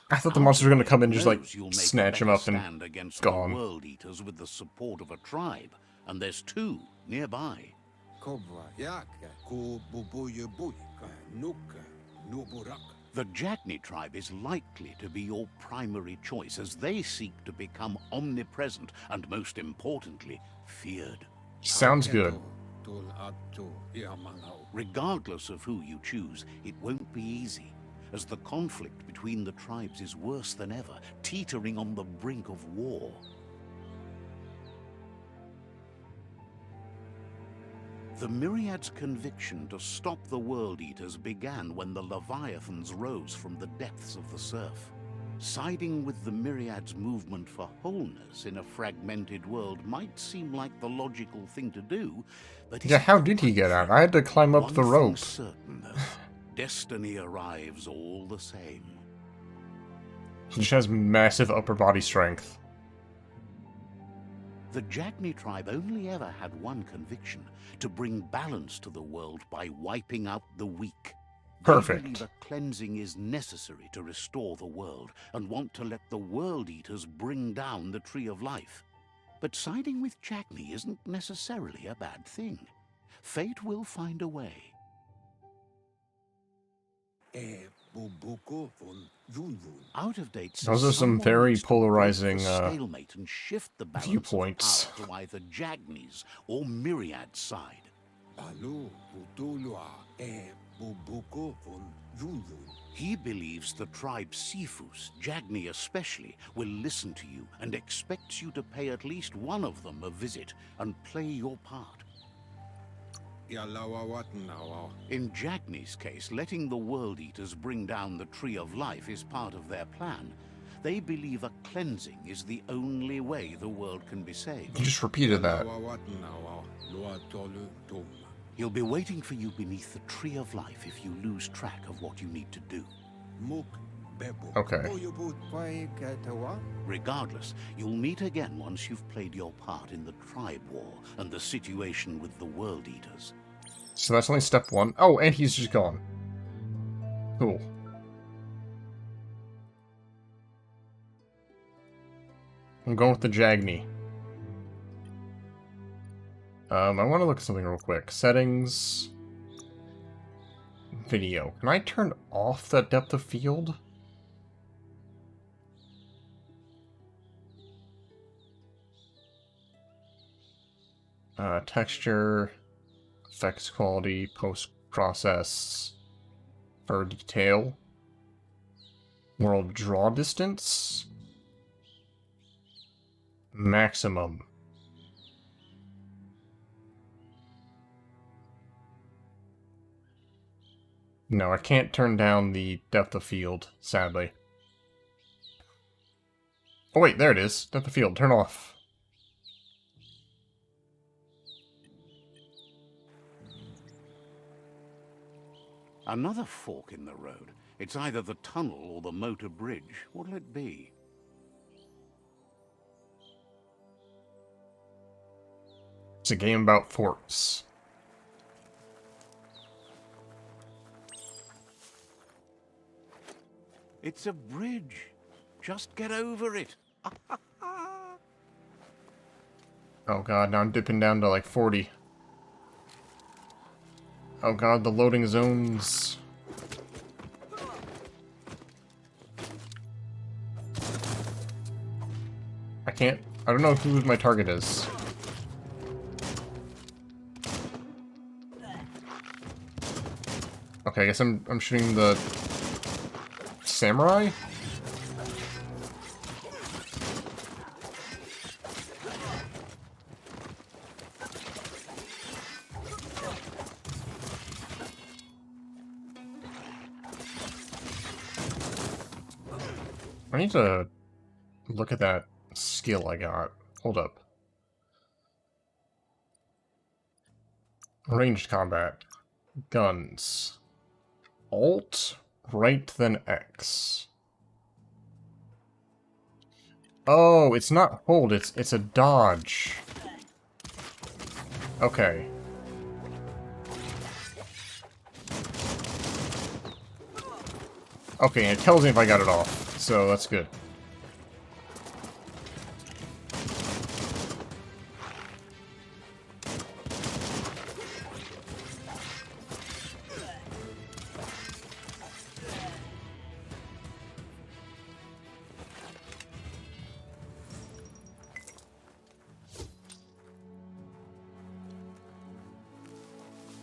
I thought the monster was gonna come in and just, like, Knows you'll make a snatch him better up and stand against gone. the World Eaters with the support of a tribe, and there's two nearby. The Jagni tribe is likely to be your primary choice as they seek to become omnipresent and, most importantly, feared. Sounds good. Regardless of who you choose, it won't be easy, as the conflict between the tribes is worse than ever, teetering on the brink of war. The Myriad's conviction to stop the World Eaters began when the Leviathans rose from the depths of the surf. Siding with the Myriad's movement for wholeness in a fragmented world might seem like the logical thing to do, but Yeah, how did he get out? I had to climb up the rope. One thing's certain, though, destiny arrives all the same. He just has massive upper body strength. The Jagni tribe only ever had one conviction: to bring balance to the world by wiping out the weak. Perfect. They believe a cleansing is necessary to restore the world, and want to let the World Eaters bring down the Tree of Life. But siding with Jagni isn't necessarily a bad thing. Fate will find a way. Out-of-date says Those are some someone very needs to break the polarizing, stalemate and shift the balance of viewpoints. power to either Jagni's or Myriad's side. Bubuko von Yunyu. He believes the tribe Sifus, Jagni especially, will listen to you and expects you to pay at least one of them a visit and play your part. Yalawa Watnawa. In Jagni's case, letting the World Eaters bring down the Tree of Life is part of their plan. They believe a cleansing is the only way the world can be saved. You just repeated that. Yalawa Watnawa. Luatolu Tom. He'll be waiting for you beneath the Tree of Life if you lose track of what you need to do. Muk Bebo. Okay. Boyubut Paikatawa. Regardless, you'll meet again once you've played your part in the tribe war and the situation with the World Eaters. So that's only step 1. Oh, and he's just gone. Cool. I'm going with the Jagni. I want to look at something real quick. Settings. Video. Can I turn off that depth of field? Texture. Effects quality. Post-process. For detail. World draw distance. Maximum. No, I can't turn down the depth of field, sadly. Oh wait, there it is. Depth of field, turn off. Another fork in the road. It's either the tunnel or the motor bridge. What'll it be? It's a game about forks. It's a bridge. Just get over it. Oh god, now I'm dipping down to like 40. Oh god, the loading zones. I don't know who my target is. Okay, I guess I'm shooting the samurai? I need to look at that skill I got. Hold up. Ranged combat. Guns. Alt, right, then X. Oh, it's not hold, it's a dodge. Okay. Okay, and it tells me if I got it off, so that's good.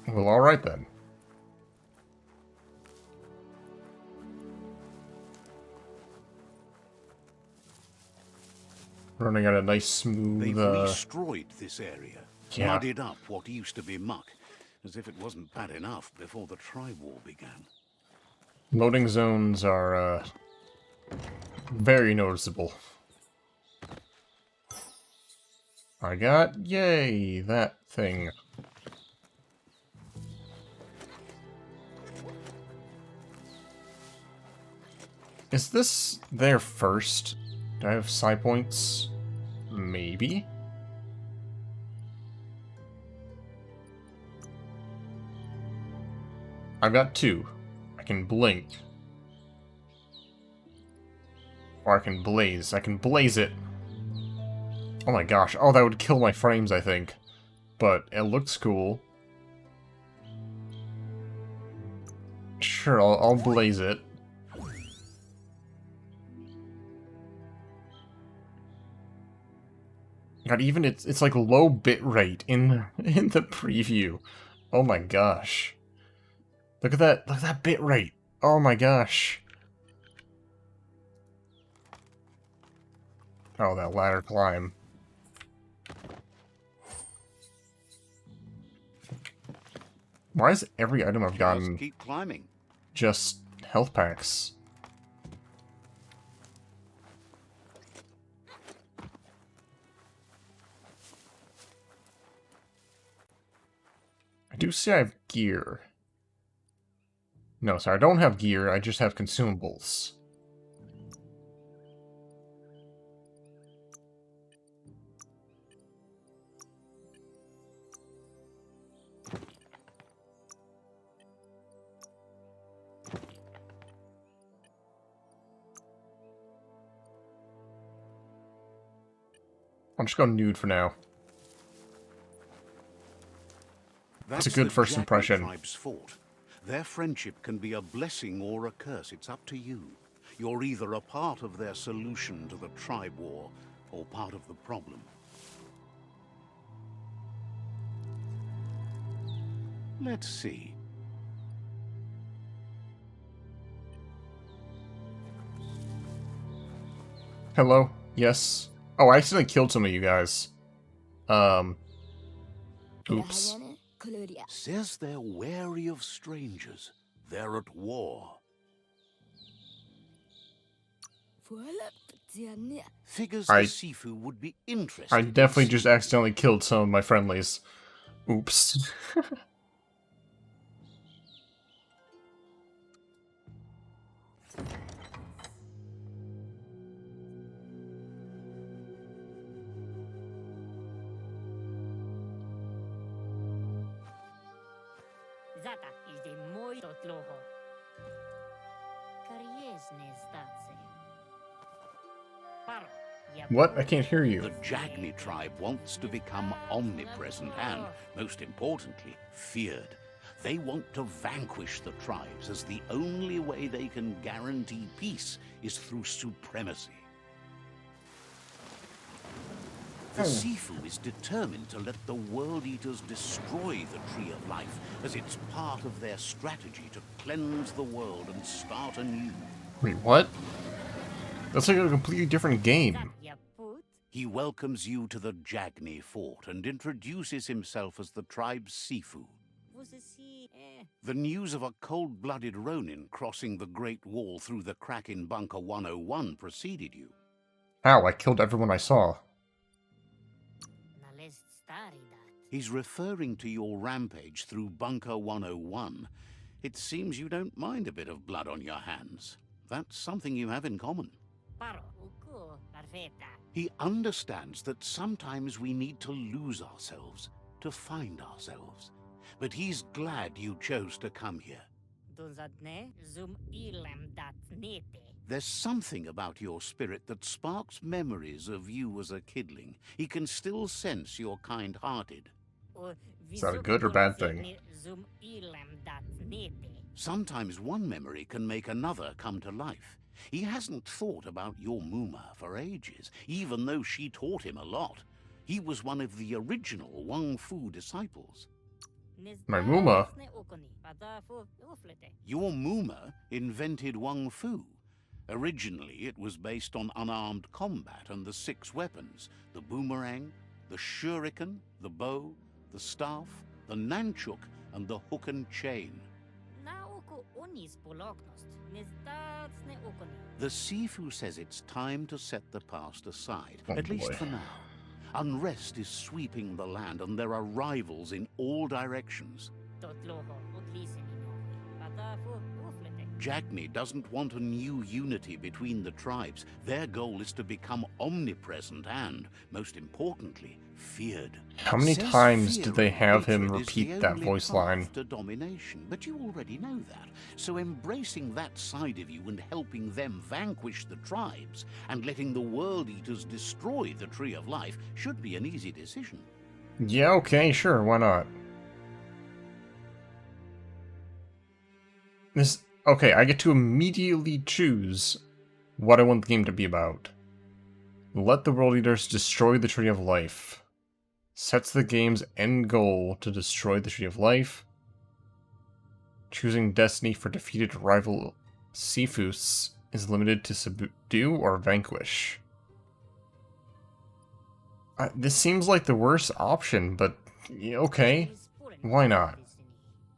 Well, alright then. Running at a nice smooth, They've destroyed this area. Yeah. Muddied up what used to be muck, as if it wasn't bad enough before the tribe war began. Loading zones are, very noticeable. I got, yay, that thing. Is this there first? Do I have psi points? Maybe? I've got 2. I can blink. Or I can blaze. I can blaze it. Oh my gosh. Oh, that would kill my frames, I think. But it looks cool. Sure, I'll blaze it. God, even it's like low bit rate in the preview. Oh my gosh. Look at that bit rate. Oh my gosh. Oh, that ladder climb. Why is every item I've gotten Just keep climbing. just health packs? I do see I have gear. No, sorry, I don't have gear, I just have consumables. I'll just go nude for now. That's a good the first Jagni impression. Tribe's fort. Their friendship can be a blessing or a curse. It's up to you. You're either a part of their solution to the tribe war, or part of the problem. Let's see. Hello? Yes? Oh, I accidentally killed some of you guys. Oops. Says they're wary of strangers. They're at war. Figures the Sifu would be interested. I definitely just accidentally killed some of my friendlies. Oops. What? I can't hear you. The Jagni tribe wants to become omnipresent and, most importantly, feared. They want to vanquish the tribes, as the only way they can guarantee peace is through supremacy. The Sifu is determined to let the World Eaters destroy the Tree of Life, as it's part of their strategy to cleanse the world and start anew. Wait, what? That's like a completely different game. He welcomes you to the Jagni fort and introduces himself as the tribe's Sifu. The news of a cold-blooded Ronin crossing the Great Wall through the crack in Bunker 101 preceded you. Ow, I killed everyone I saw. He's referring to your rampage through Bunker 101. It seems you don't mind a bit of blood on your hands. That's something you have in common. He understands that sometimes we need to lose ourselves to find ourselves. But he's glad you chose to come here. There's something about your spirit that sparks memories of you as a kidling. He can still sense you're kind-hearted. Is that a good or bad thing? Sometimes one memory can make another come to life. He hasn't thought about your Muma for ages, even though she taught him a lot. He was one of the original Wang Fu disciples. My Muma? Your Muma invented Wang Fu. Originally, it was based on unarmed combat and the 6 weapons: the boomerang, the shuriken, the bow, the staff, the nunchuk, and the hook and chain. The Sifu says it's time to set the past aside, at least for now. Unrest is sweeping the land, and there are rivals in all directions. Jagni doesn't want a new unity between the tribes. Their goal is to become omnipresent and, most importantly, feared. How many Says times fear did they and have him hatred is repeat the that only voice path line? to domination, but you already know that. So embracing that side of you and helping them vanquish the tribes and letting the World Eaters destroy the Tree of Life should be an easy decision. Yeah, okay, sure, why not? Okay, I get to immediately choose what I want the game to be about. Let the World Eaters destroy the Tree of Life. Sets the game's end goal to destroy the Tree of Life. Choosing destiny for defeated rival Sifus is limited to subdue or vanquish. This seems like the worst option, but okay. Why not?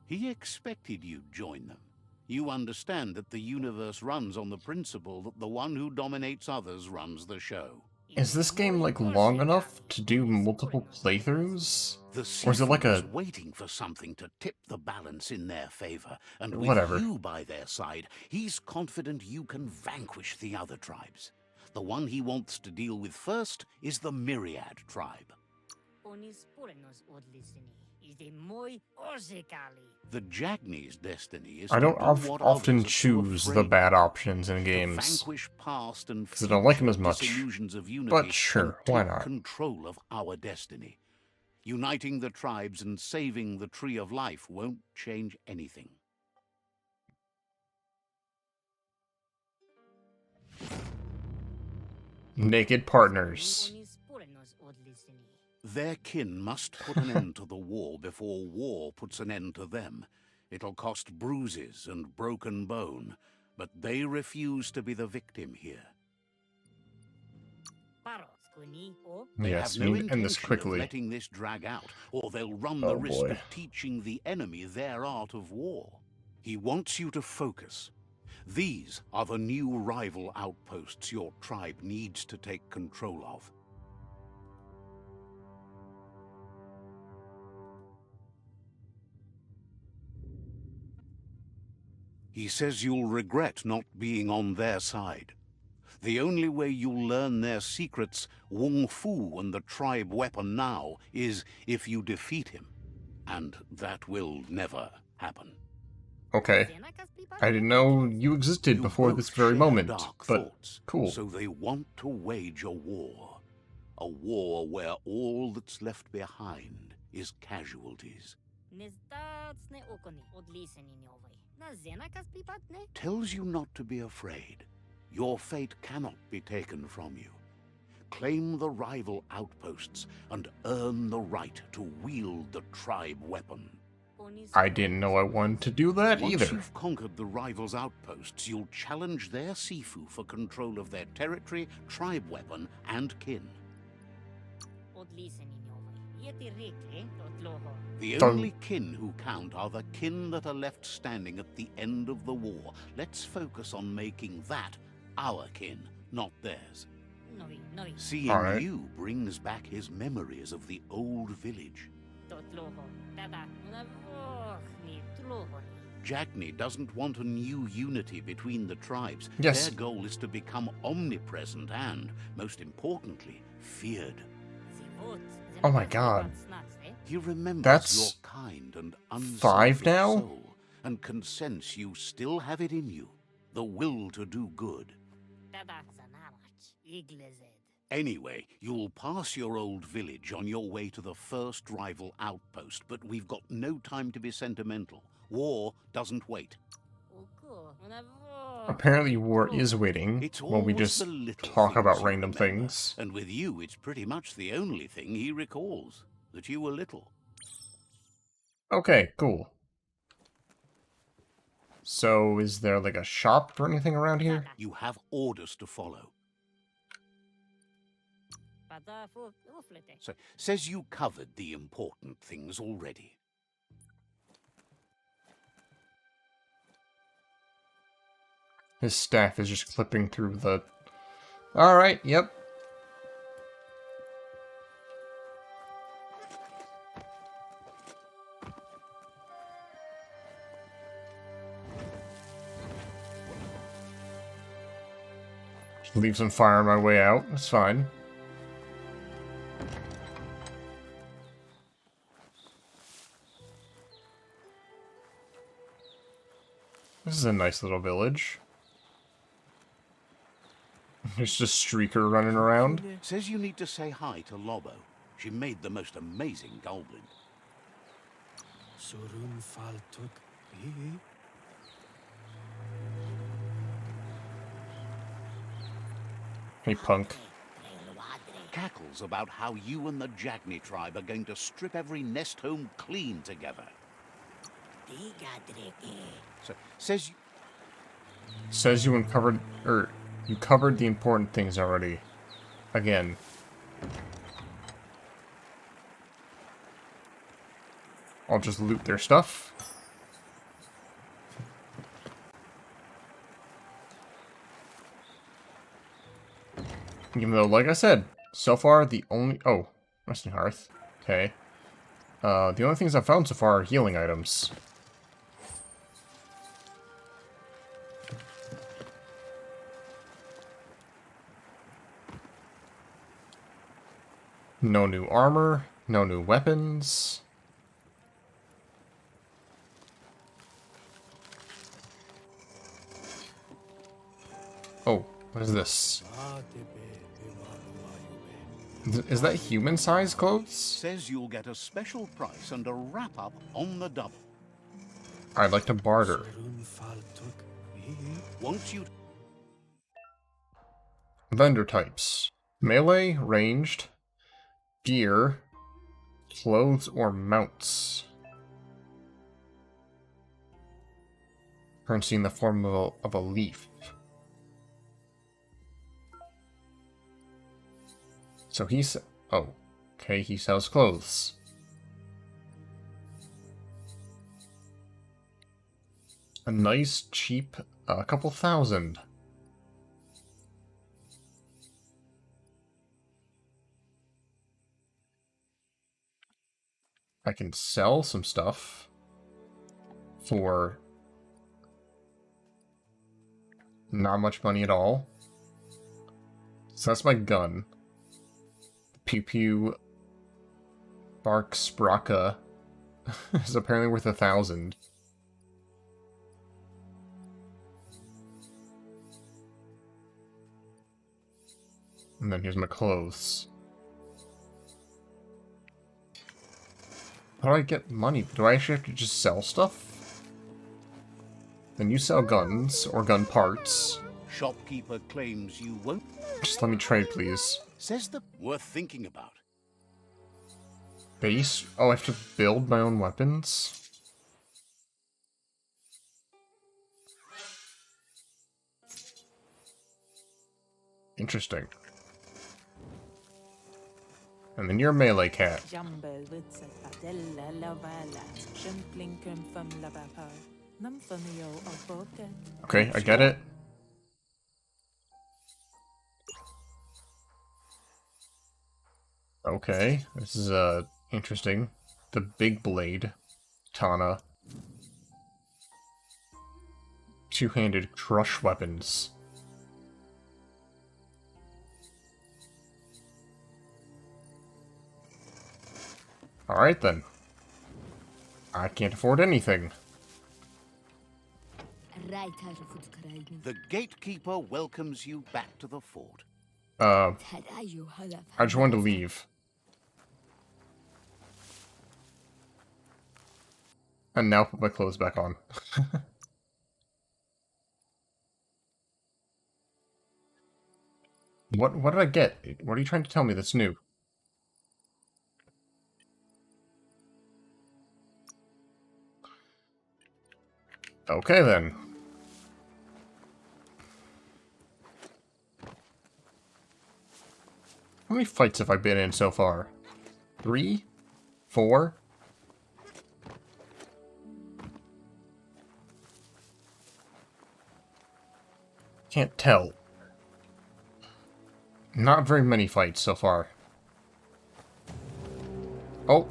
He expected you'd join them. You understand that the universe runs on the principle that the one who dominates others runs the show. Is this game, like, long enough to do multiple playthroughs? The Or is it like Sifu is a... waiting for something to tip the balance in their favor, and with Whatever. you by their side, he's confident you can vanquish the other tribes. The one he wants to deal with first is the Myriad tribe. The Jagni's destiny is I don't to do what often others are too choose the afraid bad of. options in To games. vanquish past and Because I don't like them as future much. disillusions of unity But sure, and why take not? control of our destiny. Uniting the tribes and saving the Tree of Life won't change anything. Naked partners. Their kin must put an end to the war before war puts an end to them. It'll cost bruises and broken bone, but they refuse to be the victim here. They Yes, have no we need to end this intention of quickly. letting this drag out, or they'll run the Oh, risk boy. of teaching the enemy their art of war. He wants you to focus. These are the new rival outposts your tribe needs to take control of. He says you'll regret not being on their side. The only way you'll learn their secrets, Wung Fu and the tribe weapon now, is if you defeat him. And that will never happen. Okay. I didn't know you existed You before both this very share moment, dark but thoughts, cool. So they want to wage a war. A war where all that's left behind is casualties. Tells you not to be afraid. Your fate cannot be taken from you. Claim the rival outposts and earn the right to wield the tribe weapon. I didn't know I wanted to do that Once either. you've conquered the rivals' outposts, you'll challenge their Sifu for control of their territory, tribe weapon, and kin. The only kin who count are the kin that are left standing at the end of the war. Let's focus on making that our kin, not theirs. Seeing Alright. you brings back his memories of the old village. Jagni doesn't want a new unity between the tribes. Yes. Their goal is to become omnipresent and, most importantly, feared. Oh my god. He remembers That's your kind and 5 unselfish now? soul, and can sense you still have it in you, the will to do good. Anyway, you'll pass your old village on your way to the first rival outpost, but we've got no time to be sentimental. War doesn't wait. Apparently war is waiting It's when we always just the little talk things about you random remember, things. and with you, it's pretty much the only thing he recalls, that you were little. Okay, cool. So, is there like a shop or anything around here? You have orders to follow. So, says you covered the important things already. His staff is just clipping through the... Alright, yep. Leave some fire on my way out. That's fine. This is a nice little village. There's just Streaker running around. Says you need to say hi to Lobo. She made the most amazing goblin. Hey, punk. Cackles about how you and the Jagni tribe are going to strip every nest home clean together. So, says you... Says you uncovered, or you covered the important things already. Again. I'll just loot their stuff. Even though, like I said, so far the only... Oh, resting hearth. Okay. The only things I've found so far are healing items. No new armor, no new weapons. Oh, what is this? Is that human-sized clothes? Says you'll get a special price and a wrap-up on the double. I'd like to barter. Once you... Vendor types. Melee, ranged, gear, clothes, or mounts. Currency in the form of a leaf. So he's... Oh. Okay, he sells clothes. A nice, cheap, a couple thousand. I can sell some stuff for not much money at all. So that's my gun. Pew Pew Bark Spraka is apparently worth 1,000. And then here's my clothes. How do I get money? Do I actually have to just sell stuff? Then you sell guns, or gun parts. Shopkeeper claims you won't... Just let me trade, please. Says the... Worth thinking about. Base? Oh, I have to build my own weapons? Interesting. And then you're a melee cat. Okay, I get it. Okay, this is interesting. The big blade, Tana. Two-handed crush weapons. Alright then. I can't afford anything. The gatekeeper welcomes you back to the fort. I just wanted to leave. And now put my clothes back on. What did I get? What are you trying to tell me that's new? Okay then. How many fights have I been in so far? 3? 4? Can't tell. Not very many fights so far. Oh.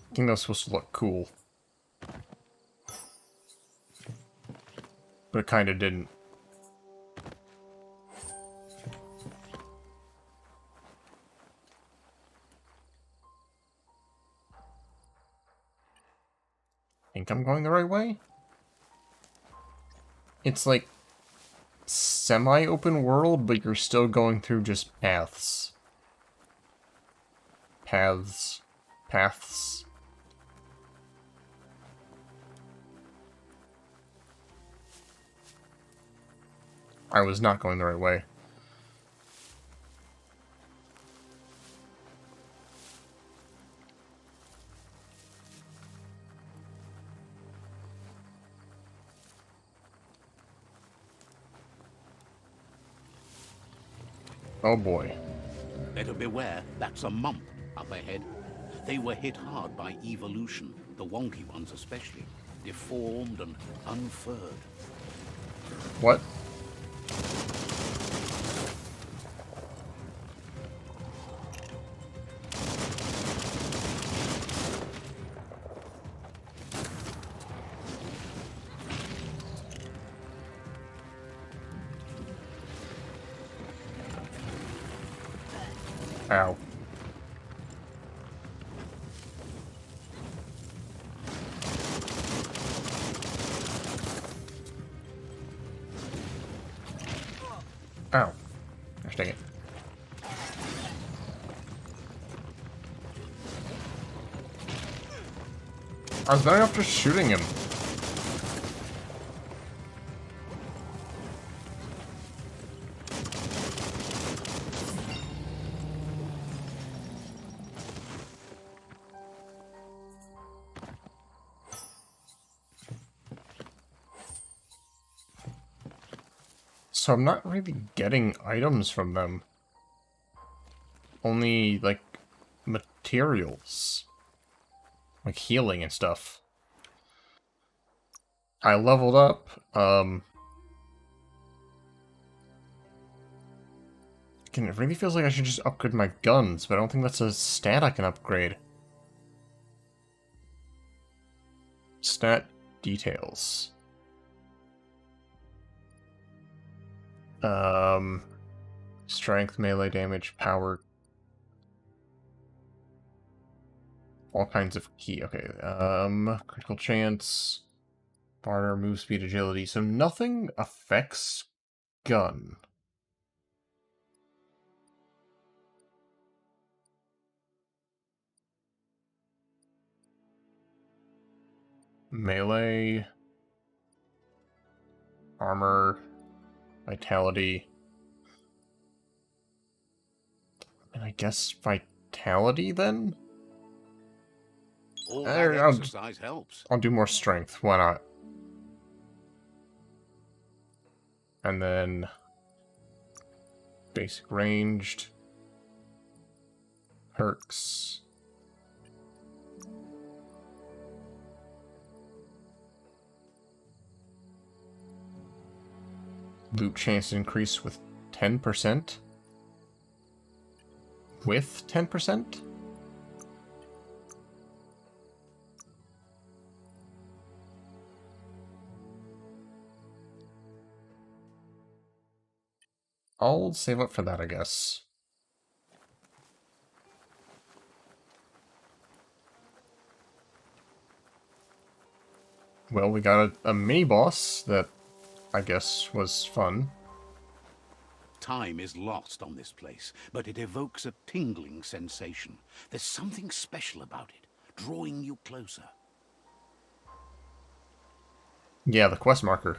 I think that was supposed to look cool. But it kinda didn't. Think I'm going the right way? It's like semi-open world, but you're still going through just paths. Paths. I was not going the right way. Oh boy. Better beware, that's a mump up ahead. They were hit hard by evolution, the wonky ones especially. Deformed and unfurred. What? Ow. Ow. Gosh dang it. I was better off just shooting him. So I'm not really getting items from them. Only, like, materials. Like healing and stuff. I leveled up, again, it really feels like I should just upgrade my guns, but I don't think that's a stat I can upgrade. Stat details. Strength, melee damage, power. All kinds of key. Okay, critical chance, barter, move speed, agility. So nothing affects gun. Melee, armor, vitality. And I guess vitality then? All that exercise helps. I'll do more strength. Why not? And then basic ranged. Perks. Loot chance increase with 10%? With 10%? I'll save up for that, I guess. Well, we got a mini-boss that I guess was fun. Time is lost on this place, but it evokes a tingling sensation. There's something special about it, drawing you closer. Yeah, the quest marker.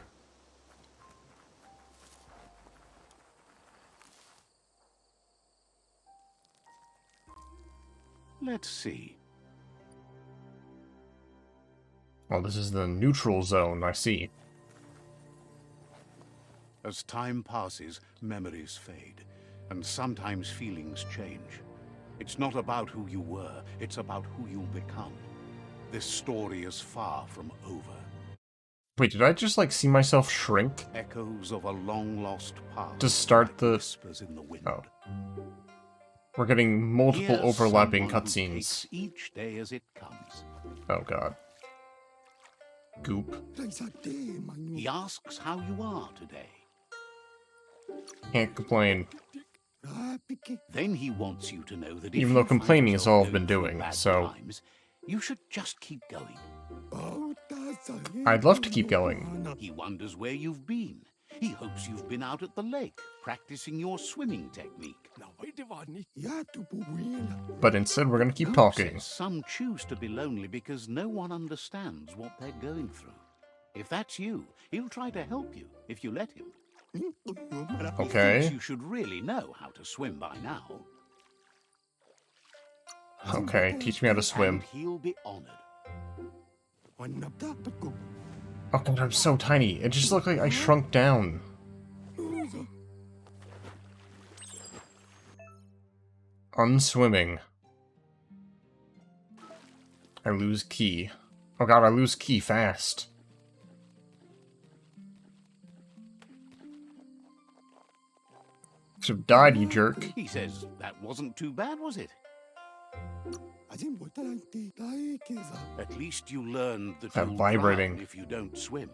Let's see. Well, this is the neutral zone, I see. As time passes, memories fade, and sometimes feelings change. It's not about who you were, it's about who you'll become. This story is far from over. Wait, did I just, like, see myself shrink? Echoes of a long-lost past. To start like the... whispers in the wind. Oh. We're getting multiple Hear overlapping someone who cutscenes. takes each day as it comes. Oh god. Goop. He asks how you are today. Can't complain. Then he wants you to know that if Even though you find complaining is yourself all I've been going through doing, bad so... times, you should just keep going. I'd love to keep going. He wonders where you've been. He hopes you've been out at the lake, practicing your swimming technique. But instead, we're gonna keep Goop talking. says some choose to be lonely because no one understands what they're going through. If that's you, he'll try to help you if you let him. He Okay. thinks you should really know how to swim by now. Okay, teach me how to swim. And he'll be honored. Oh god, I'm so tiny. It just looked like I shrunk down. Unswimming. I lose key. Oh god, I lose key fast. Should've died, you jerk. He says that wasn't too bad, was it? At least you learned that That you'll vibrating. drown if you don't swim.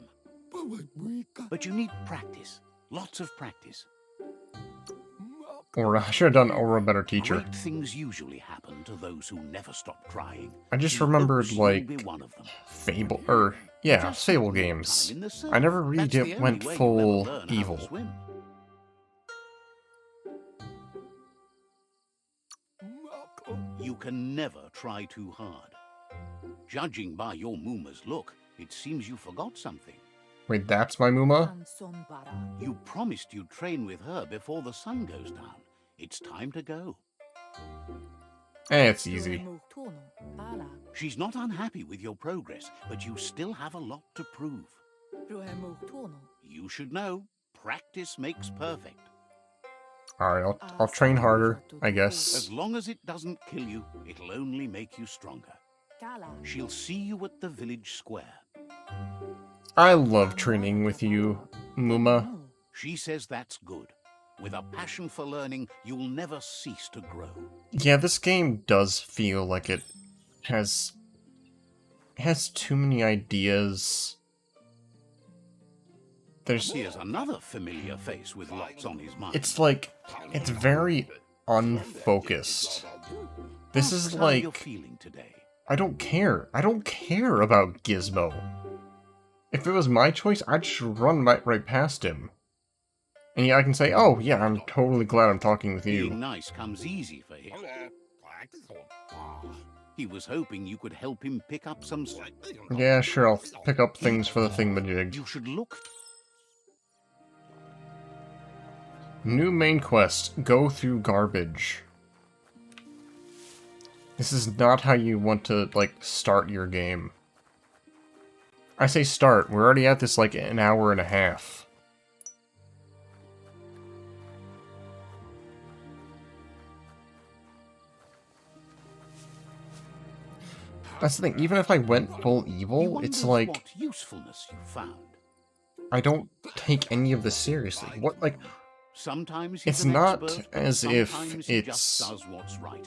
But you need practice. Lots of practice. Or I should have done Aura a better teacher. Great things usually happen to those who never stop trying. I just He remembered, hopes you'll like, be one of them. Fable, yeah, Just Fable spend more games. time in the surf. I never really That's the only went way you'll full ever learn how to evil. swim. You can never try too hard. Judging by your Mooma's look, it seems you forgot something. Wait, that's my Muma? You promised you'd train with her before the sun goes down. It's time to go. It's easy. She's not unhappy with your progress, but you still have a lot to prove. You should know, practice makes perfect. Alright, I'll train harder, I guess. As long as it doesn't kill you, it'll only make you stronger. She'll see you at the village square. I love training with you, Muma. She says that's good. With a passion for learning, you'll never cease to grow. Yeah, this game does feel like it has too many ideas. Here's another familiar face with lots on his mind. It's like, it's very unfocused. This is How you're like, feeling today. I don't care. I don't care about Gizmo. If it was my choice, I'd just run right past him. And yeah, I can say, oh yeah, I'm totally glad I'm talking with Being you. nice comes easy for him. He was hoping you could help him pick up some... Yeah, sure, I'll pick up things for the thingamajig. You should look... New main quest, go through garbage. This is not how you want to, like, start your game. I say start, we're already at this, like, an hour and a half. That's the thing, even if I went full He evil, wonders it's like, what usefulness you found. I don't take any of this seriously. What, like, Sometimes he's it's an not expert, as if sometimes he it's, just does what's right.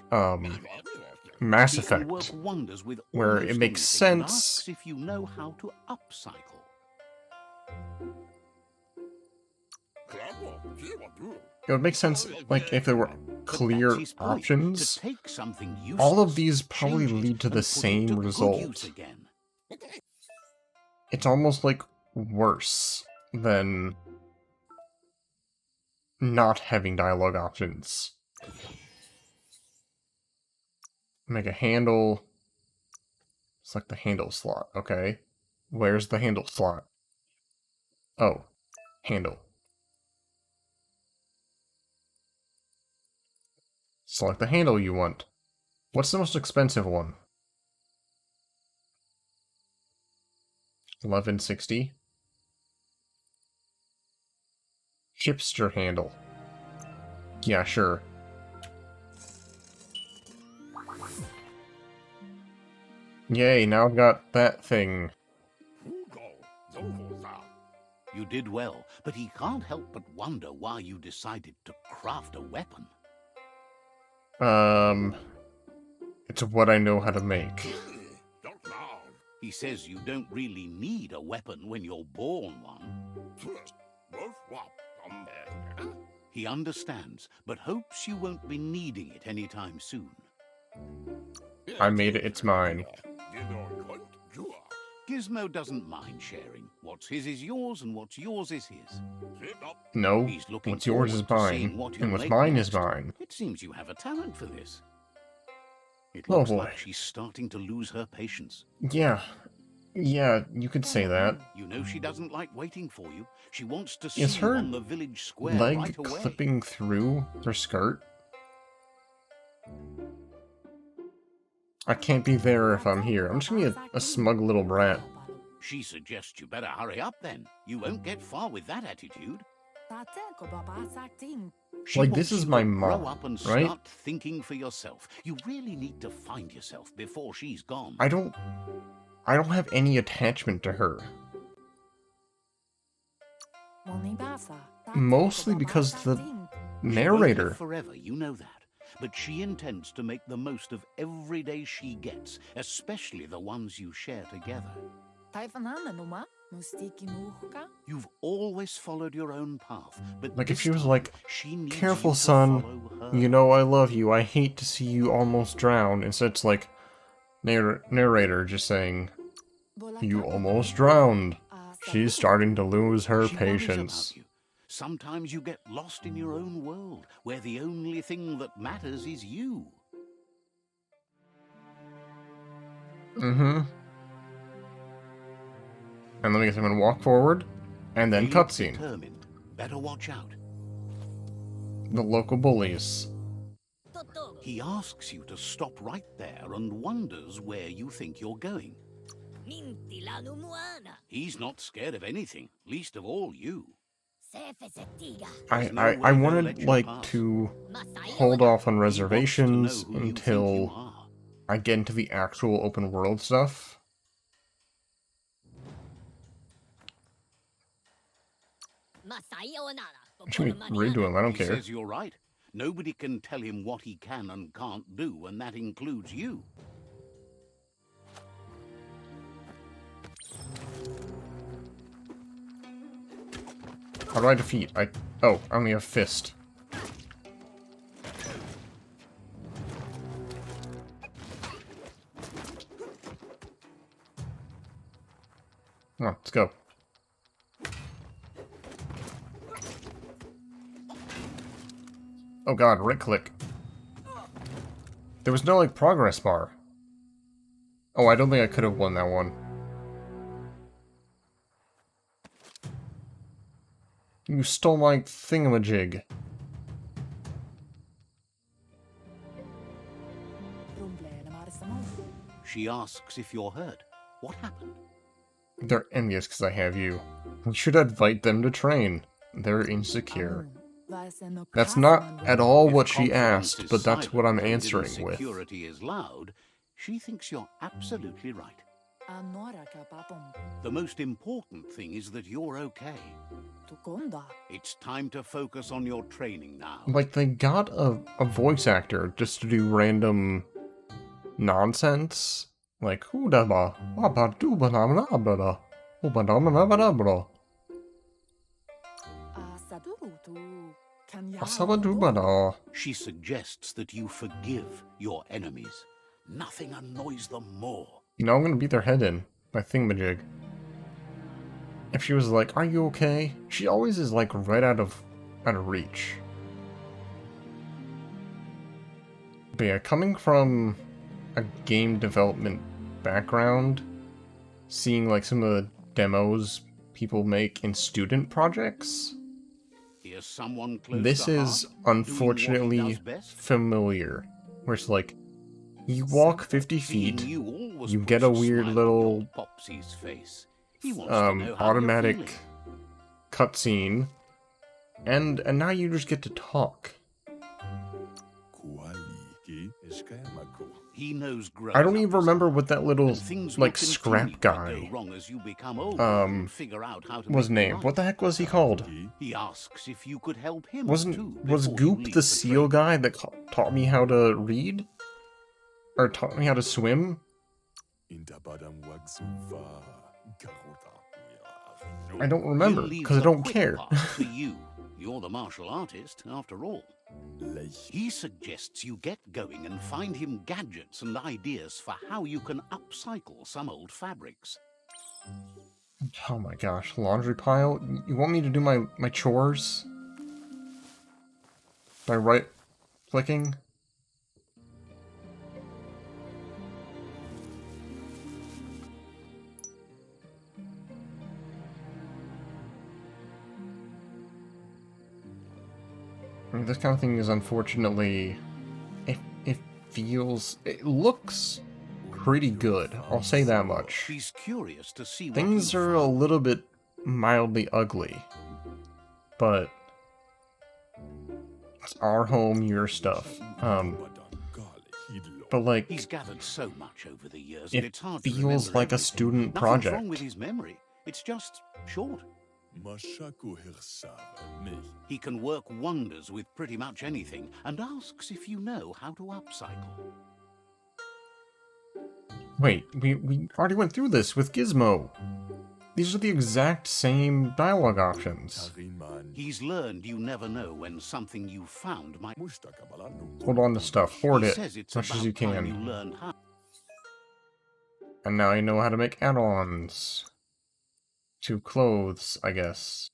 Mass He can Effect, work wonders with where almost it makes anything and sense. asks if you know how to upcycle. It would make sense, like, if there were But clear that's his point, options. to take something All of useless, these probably change it, lead to and the put it same to good result. use again. It's almost, like, worse than not having dialogue options. Make a handle. Select the handle slot. Okay. Where's the handle slot? Oh. Handle. Select the handle you want. What's the most expensive one? 1160. Hipster handle. Yeah, sure. Yay, now I've got that thing. You did well, but he can't help but wonder why you decided to craft a weapon. It's what I know how to make. He says you don't really need a weapon when you're born one. He understands, but hopes you won't be needing it anytime soon. I made it, it's mine. Gizmo doesn't mind sharing. What's his is yours, and what's yours is his. No, He's looking what's yours is forward to seeing mine, what you'll and what's make mine next. is mine. It seems you have a talent for this. It Oh looks boy. like she's starting to lose her patience. Yeah, you could say that. You know she doesn't like waiting for you. She wants to see Is you her on the village square leg right away. clipping through her skirt? I can't be there if I'm here. I'm just gonna be a smug little brat. She suggests you better hurry up then. You won't get far with that attitude. She Like, wants this is you my to mom, grow up and right? start thinking for yourself. You really need to find yourself before she's gone. I don't have any attachment to her. Mostly because the She won't narrator. live forever, you know that. But she intends to make the most of every day she gets, especially the ones you share together. You've always followed your own path, but Like, if this she was time, like, she needs "Careful, you to son. follow her." You know I love you. I hate to see you almost drown." Instead, it's like narrator just saying, "You almost drowned. She's starting to lose her She worries patience." about you. Sometimes you get lost in your own world, where the only thing that matters is you. Mm-hmm. And let me guess, I'm gonna walk forward, and then You look cutscene. determined. Better watch out. The local bullies. He asks you to stop right there and wonders where you think you're going. He's not scared of anything, least of all you. I wanted, like, to hold off on He wants to know reservations who you think you until are. I get into the actual open world stuff. Should we redo him? I don't He care. says you're right. Nobody can tell him what he can and can't do, and that includes you. How do I defeat? Oh, I only have fist. Come on, let's go. Oh god, right click. There was no, like, progress bar. Oh, I don't think I could have won that one. You stole my thingamajig. She asks if you're hurt. What happened? They're envious because I have you. We should invite them to train. They're insecure. That's not at all what If she confidence asked, is but that's what I'm silent and answering with. insecurity is loud, she thinks you're absolutely right. The most important thing is that you're okay. It's time to focus on your training now. Like, they got a voice actor just to do random nonsense. Like, "Hudaba, abadubanabra, ubanabanabra, asabadubana." She suggests that you forgive your enemies. Nothing annoys them more. You know, I'm gonna beat their head in. My thingamajig. If she was like, "Are you okay?" She always is, like, right out of reach. But yeah, coming from a game development background, seeing, like, some of the demos people make in student projects, Here's someone close this to is heart, doing what he unfortunately does best. familiar. Where it's like, you walk 50 Seeing feet, you always you puts get a weird smile on little, your Popsy's face. He wants to know how automatic you're feeling. cutscene, and now you just get to talk. He knows growing I don't up even is remember hard, what that little, and things like, will continue scrap to guy go wrong as you become older and figure out how to was make it named. right. What the heck was he called? He asks if you could help him Was too. Goop before you the leave seal training. guy that taught me how to read? Or taught me how to swim? I don't remember, He'll leave because I the don't quick care. part to you. You're the martial artist, after all. He suggests you get going and find him gadgets and ideas for how you can upcycle some old fabrics. Oh my gosh, laundry pile? You want me to do my chores? By right-clicking? I mean, this kind of thing is unfortunately... It feels... It looks pretty good, I'll say that much. She's curious to see what Things you are a found. little bit mildly ugly. But... It's our home, your stuff. But like... He's gathered so much over the years, and It it's hard to feels remember like a everything. student Nothing's project. wrong with his memory. It's just short. He can work wonders with pretty much anything, and asks if you know how to upcycle. Wait, we already went through this with Gizmo. These are the exact same dialogue options. He's learned you never know when something you found might... Hold on to stuff, hoard He it, says it's much as about you time can. you learn how. And now I know how to make add-ons. To clothes, I guess.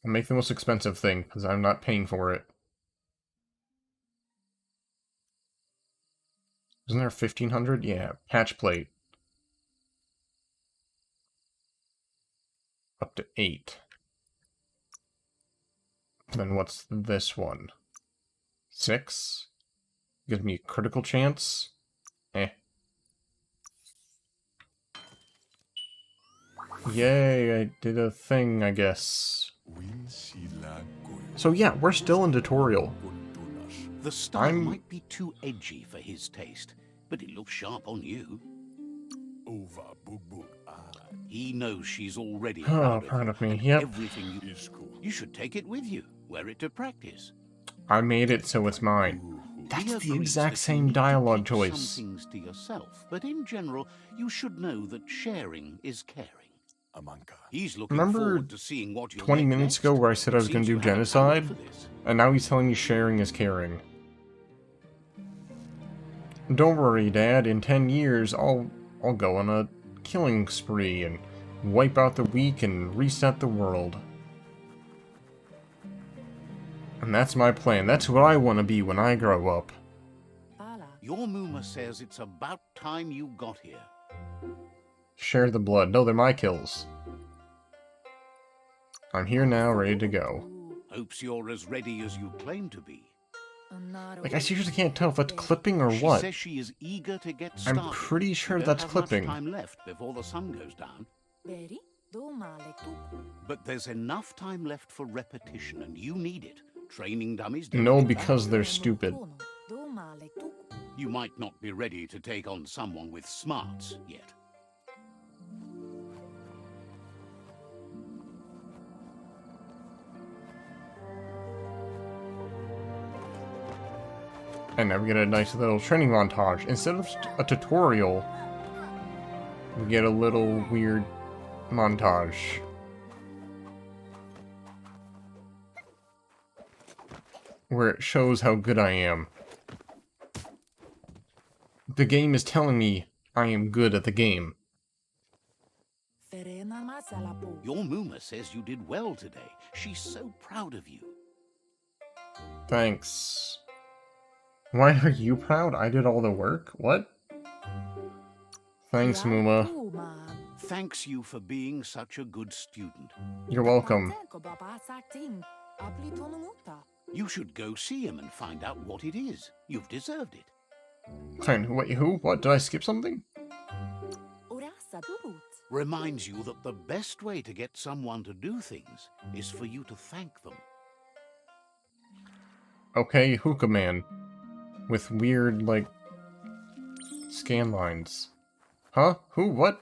I'll make the most expensive thing, because I'm not paying for it. Isn't there 1500? Yeah, patch plate. Up to 8. Then what's this one? 6? Gives me a critical chance? Eh. Yay, I did a thing, I guess. So yeah, we're still in tutorial. The style I'm- might be too edgy for his taste, but it looks sharp on you. He knows she's already Oh, proud proud you, of me, and yep. everything you should take it with you, wear it to practice. I made it, so it's mine. He That's the agrees exact that you same need to dialogue keep choice. Some things to yourself, but in general, you should know that sharing is caring. He's looking Remember forward to seeing what you'll 20 make minutes next. ago where I said I was It going to do seems you had a talent genocide? for this. And now he's telling me sharing is caring. Don't worry, Dad. In 10 years, I'll go on a killing spree and wipe out the weak and reset the world. And that's my plan. That's what I want to be when I grow up. Your Muma says it's about time you got here. Share the blood. No, they're my kills. I'm here now, ready to go. Hopes you're as ready as you claim to be. Like, I seriously can't tell if that's clipping or She what. says she is eager to get I'm started. pretty sure You don't that's have much clipping. time left before the sun goes down. But there's enough time left for repetition, and you need it. Training dummies don't No, do that. because they're stupid. You might not be ready to take on someone with smarts yet. And now we get a nice little training montage. Instead of a tutorial, we get a little weird montage. Where it shows how good I am. The game is telling me I am good at the game. Your Muma says you did well today. She's so proud of you. Thanks. Why are you proud? I did all the work? What? Thanks, Muma. Thanks you for being such a good student. You're welcome. You should go see him and find out what it is. You've deserved it. Fine, wait, who? What? Did I skip something? Reminds you that the best way to get someone to do things is for you to thank them. Okay, Hookah Man. With weird, like, scan lines. Huh? Who? What?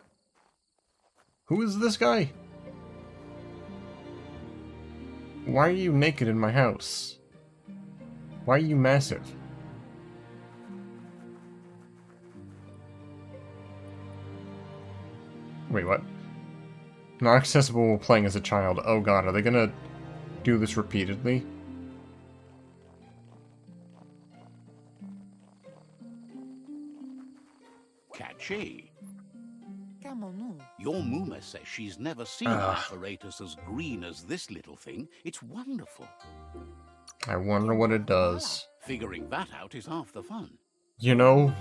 Who is this guy? Why are you naked in my house? Why are you massive? Wait, what? Not accessible while playing as a child. Oh god, are they gonna do this repeatedly? she? Your Muma says she's never seen an apparatus as green as this little thing. It's wonderful. I wonder what it does. Figuring that out is half the fun. You know,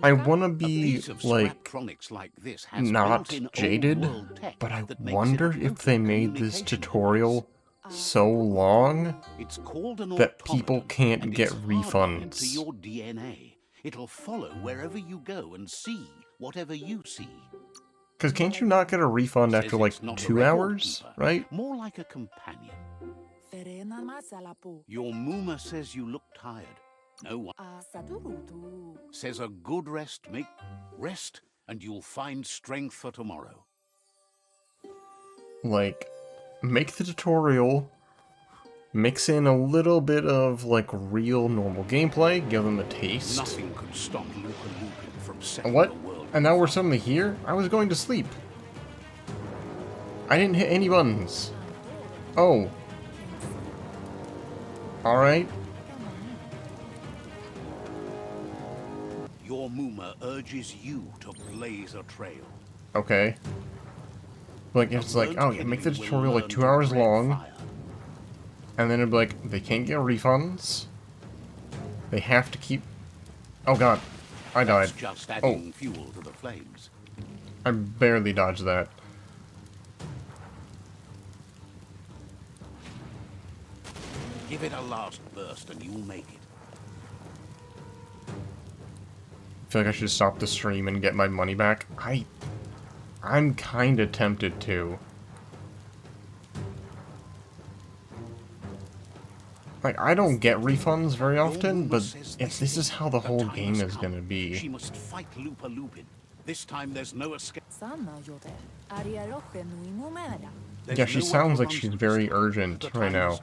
I want to A be, piece of like, scraptronics like this has not built-in jaded, old-world tech but I that makes wonder it a if they total made this communication tutorial so long It's called an that people automaton, can't and get it's hardwired into refunds. your DNA. It'll follow wherever you go and see whatever you see. Because can't you not get a refund Says after, like, it's not a 2 record hours, keeper, right? More like a companion. Your Muma says you look tired. No one says a good rest rest, and you'll find strength for tomorrow. Like, make the tutorial, mix in a little bit of, like, real normal gameplay, give them a taste. Nothing could stop Wrinklynewt from setting What? the world. And now we're suddenly here? I was going to sleep. I didn't hit any buttons. Oh. Alright. Your Muma urges you to blaze a trail. Okay. Like, it's like, oh yeah, make the tutorial like 2 hours long. And then it'd be like, they can't get refunds. They have to keep... Oh god. I died. That's just adding fuel to the flames. I barely dodged that. Give it a last burst and you'll make it. I feel like I should stop the stream and get my money back. I'm kinda tempted to. Like, I don't get refunds very often, but if this is how the whole game is gonna be... She must fight Lupa Lupin. This time there's no escape. Yeah, she sounds like she's very urgent right now.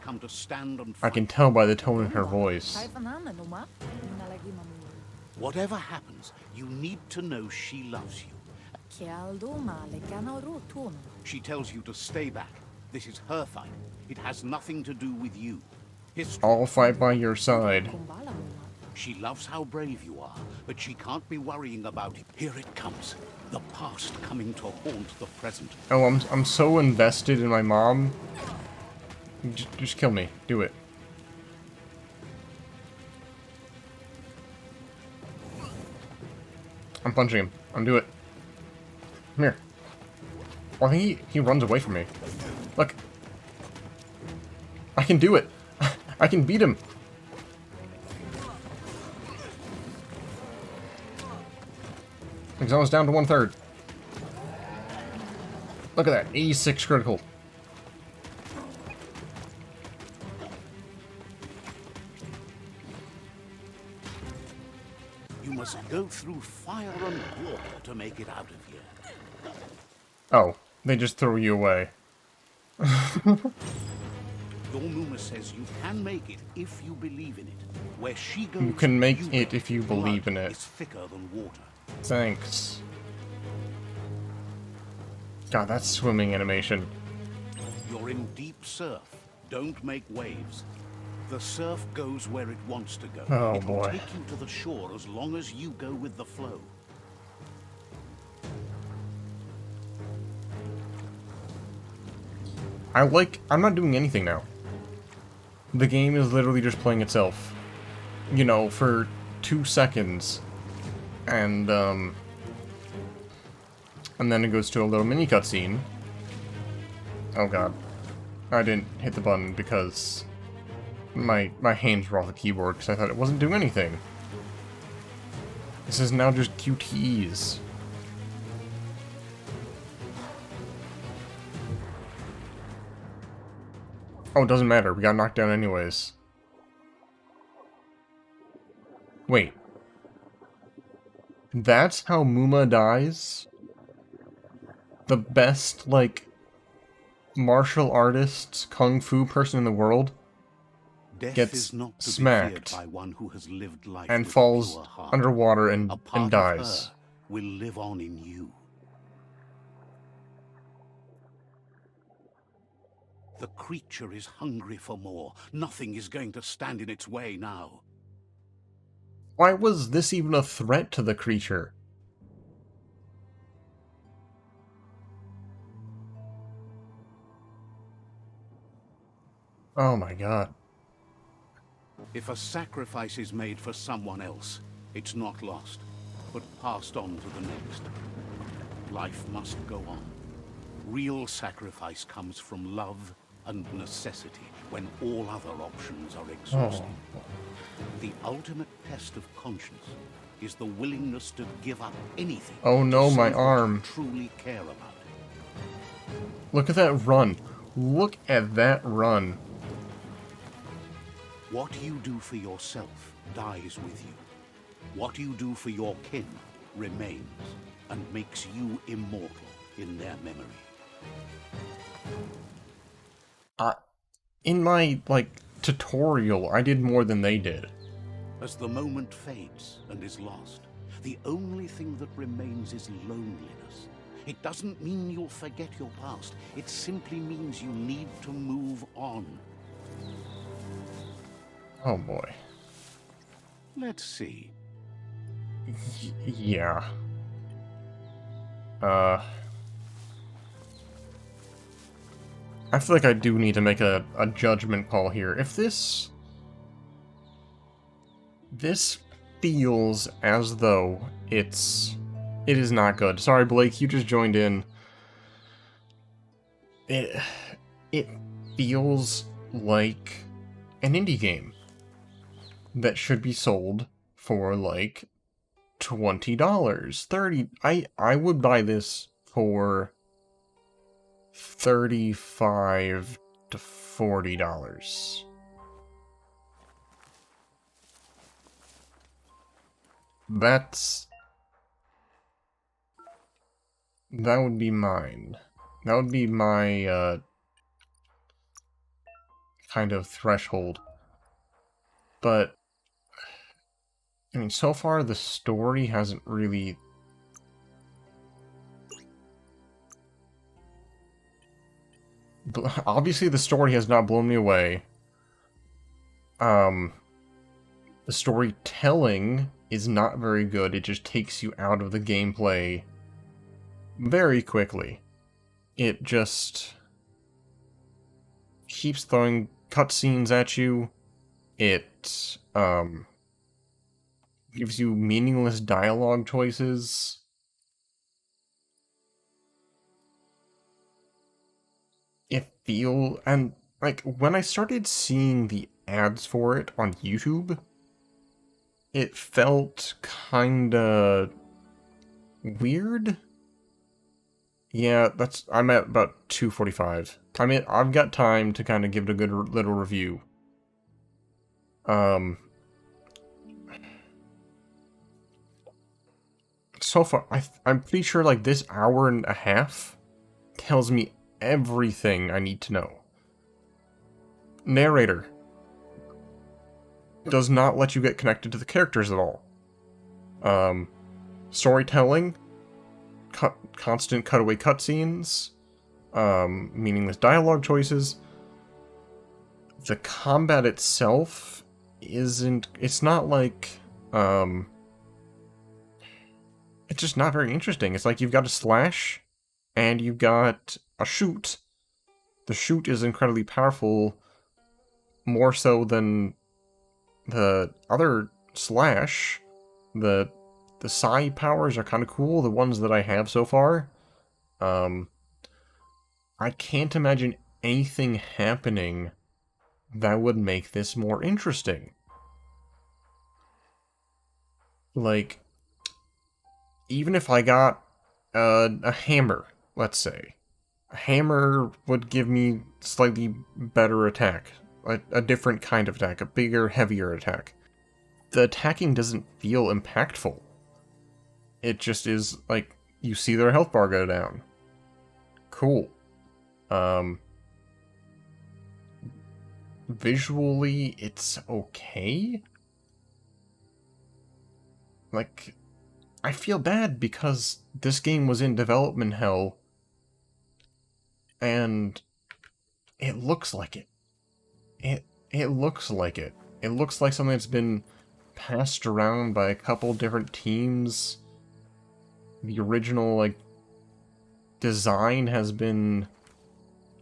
I can tell by the tone in her voice. Whatever happens, you need to know she loves you. She tells you to stay back. This is her fight. It has nothing to do with you. I'll fight by your side. She loves how brave you are, but she can't be worrying about it. Here it comes. The past coming to haunt the present. Oh, I'm so invested in my mom. Just kill me. Do it. I'm punching him. Do it. Come here. Oh, I think he runs away from me. Look. I can do it. I can beat him. He's almost down to 1/3. Look at that. 86 critical. You must go through fire and water to make it out of here. Oh, they just throw you away. Your Muma says you can make it if you believe in it. Where she goes, You can make you it go. if you believe in Blood it. is thicker than water. Thanks. God, that swimming animation. You're in deep surf. Don't make waves. The surf goes where it wants to go. Oh, It'll boy. take you to the shore as long as you go with the flow. I'm not doing anything now. The game is literally just playing itself. You know, for 2 seconds. And then it goes to a little mini cutscene. Oh god. I didn't hit the button because my hands were off the keyboard because I thought it wasn't doing anything. This is now just QTEs. Oh, it doesn't matter. We got knocked down anyways. Wait. That's how Muma dies? The best, like, martial artist, kung fu person in the world Death gets is not to be smacked feared by one who has lived life and with a falls pure heart. underwater A and part dies. of her will live on in you. The creature is hungry for more. Nothing is going to stand in its way now. Why was this even a threat to the creature? Oh my god. If a sacrifice is made for someone else, it's not lost, but passed on to the next. Life must go on. Real sacrifice comes from love and necessity, when all other options are exhausted. Oh. The ultimate test of conscience is the willingness to give up anything. Oh no, to my save what arm. you truly care about. Look at that run. Look at that run. What you do for yourself dies with you. What you do for your kin remains and makes you immortal in their memory. In my, like, tutorial, I did more than they did. As the moment fades and is lost, the only thing that remains is loneliness. It doesn't mean you'll forget your past. It simply means you need to move on. Oh boy. Let's see. Yeah. I feel like I do need to make a judgment call here. If this feels as though it is not good. Sorry, Blake, you just joined in. It feels like an indie game that should be sold for like $20, $30. I would buy this for $35 to $40. That would be mine. That would be my kind of threshold. But I mean, so far the story hasn't really obviously the story has not blown me away. The storytelling is not very good. It just takes you out of the gameplay very quickly. It just keeps throwing cutscenes at you. It gives you meaningless dialogue choices. And like when I started seeing the ads for it on YouTube, it felt kinda weird. Yeah, I'm at about 2:45. I mean, I've got time to kind of give it a good little review. So far, I'm pretty sure like this hour and a half tells me everything I need to know. Narrator does not let you get connected to the characters at all. Storytelling, constant cutaway cutscenes, meaningless dialogue choices. The combat itself it's not like, it's just not very interesting. It's like you've got a slash, and you've got a shoot. The shoot is incredibly powerful, more so than the other slash. The psi powers are kind of cool, the ones that I have so far. I can't imagine anything happening that would make this more interesting. Like, even if I got a hammer, let's say. A hammer would give me slightly better attack. A different kind of attack, a bigger, heavier attack. The attacking doesn't feel impactful. It just is like, you see their health bar go down. Cool. Visually, it's okay. Like, I feel bad because this game was in development hell, and it looks like it. It looks like it. It looks like something that's been passed around by a couple different teams. The original, like, design has been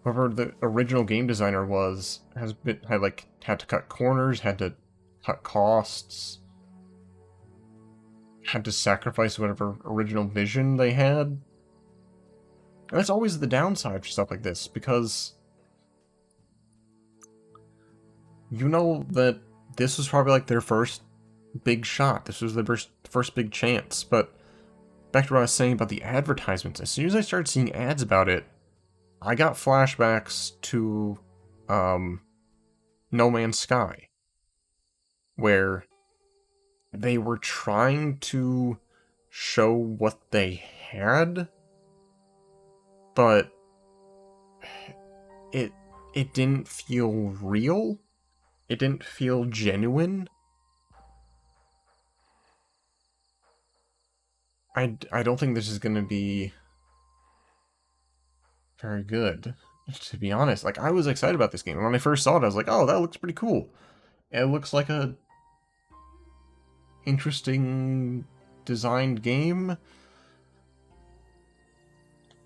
whoever the original game designer was had to cut corners, had to cut costs, had to sacrifice whatever original vision they had. And that's always the downside for stuff like this, because you know that this was probably like their first big shot. This was their first big chance. But back to what I was saying about the advertisements. As soon as I started seeing ads about it, I got flashbacks to No Man's Sky, where they were trying to show what they had, but it didn't feel real. It didn't feel genuine. I don't think this is going to be very good, to be honest. Like, I was excited about this game. And when I first saw it, I was like, oh, that looks pretty cool. It looks like a interesting designed game.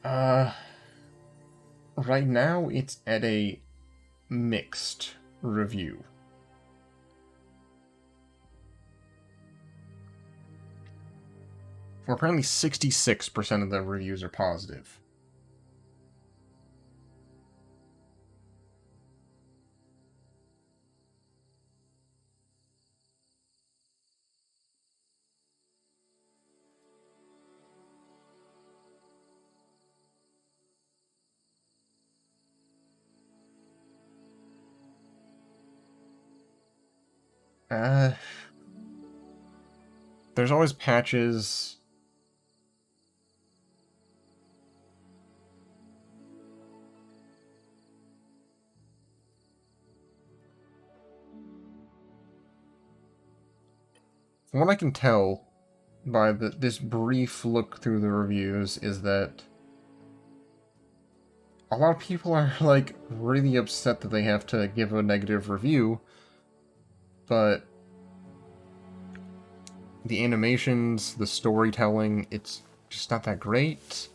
Right now, it's at a mixed review. Where apparently 66% of the reviews are positive. There's always patches. From what I can tell by this brief look through the reviews is that a lot of people are, like, really upset that they have to give a negative review, but the animations, the storytelling, it's just not that great.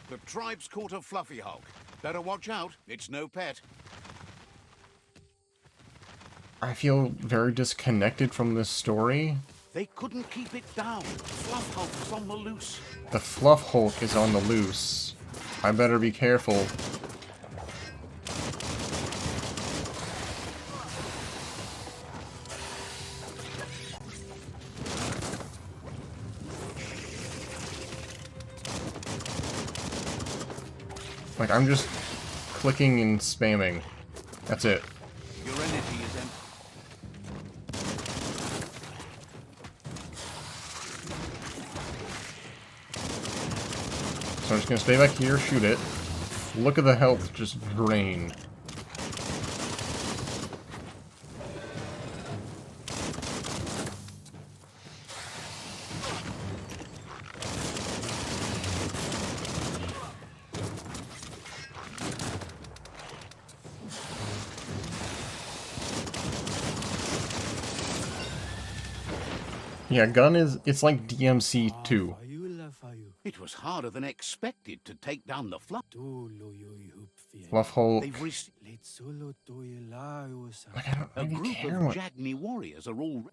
The tribe's caught a fluffy hulk. Better watch out, it's no pet. I feel very disconnected from this story. They couldn't keep it down. Fluff Hulk's on the loose. The Fluff Hulk is on the loose. I better be careful. Like, I'm just clicking and spamming. That's it. Your energy is empty. So I'm just gonna stay back here, shoot it. Look at the health just drain. Yeah, gun is, it's like DMC 2. It was harder than expected to take down the Fluff. Fluff Hulk. They've Like, I don't a really group care of what... Jagni warriors are all...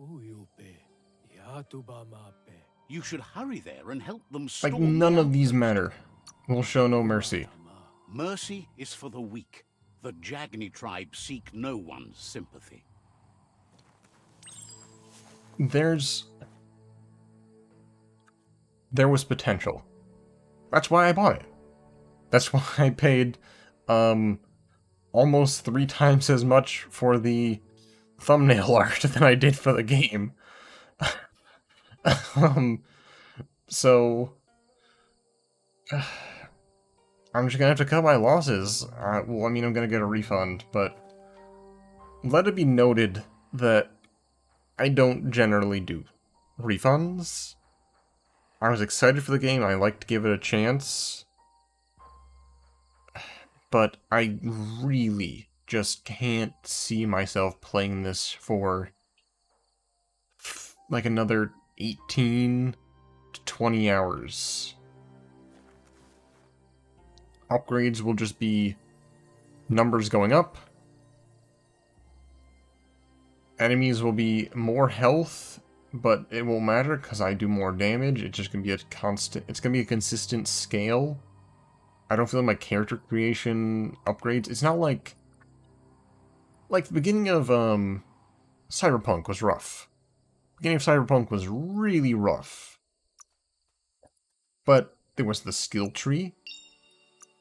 You should hurry there and help them storm. Like, none of these matter. We'll show no mercy. Mercy is for the weak. The Jagni tribe seek no one's sympathy. There was potential. That's why I bought it. That's why I paid almost 3 times as much for the thumbnail art than I did for the game. So I'm just gonna have to cut my losses. Well, I mean, I'm gonna get a refund, but let it be noted that I don't generally do refunds. I was excited for the game, I like to give it a chance, but I really just can't see myself playing this for like another 18 to 20 hours. Upgrades will just be numbers going up. Enemies will be more health, but it won't matter because I do more damage. It's just gonna be a constant. It's gonna be a consistent scale. I don't feel like my character creation upgrades. It's not like the beginning of Cyberpunk was rough. The beginning of Cyberpunk was really rough, but there was the skill tree.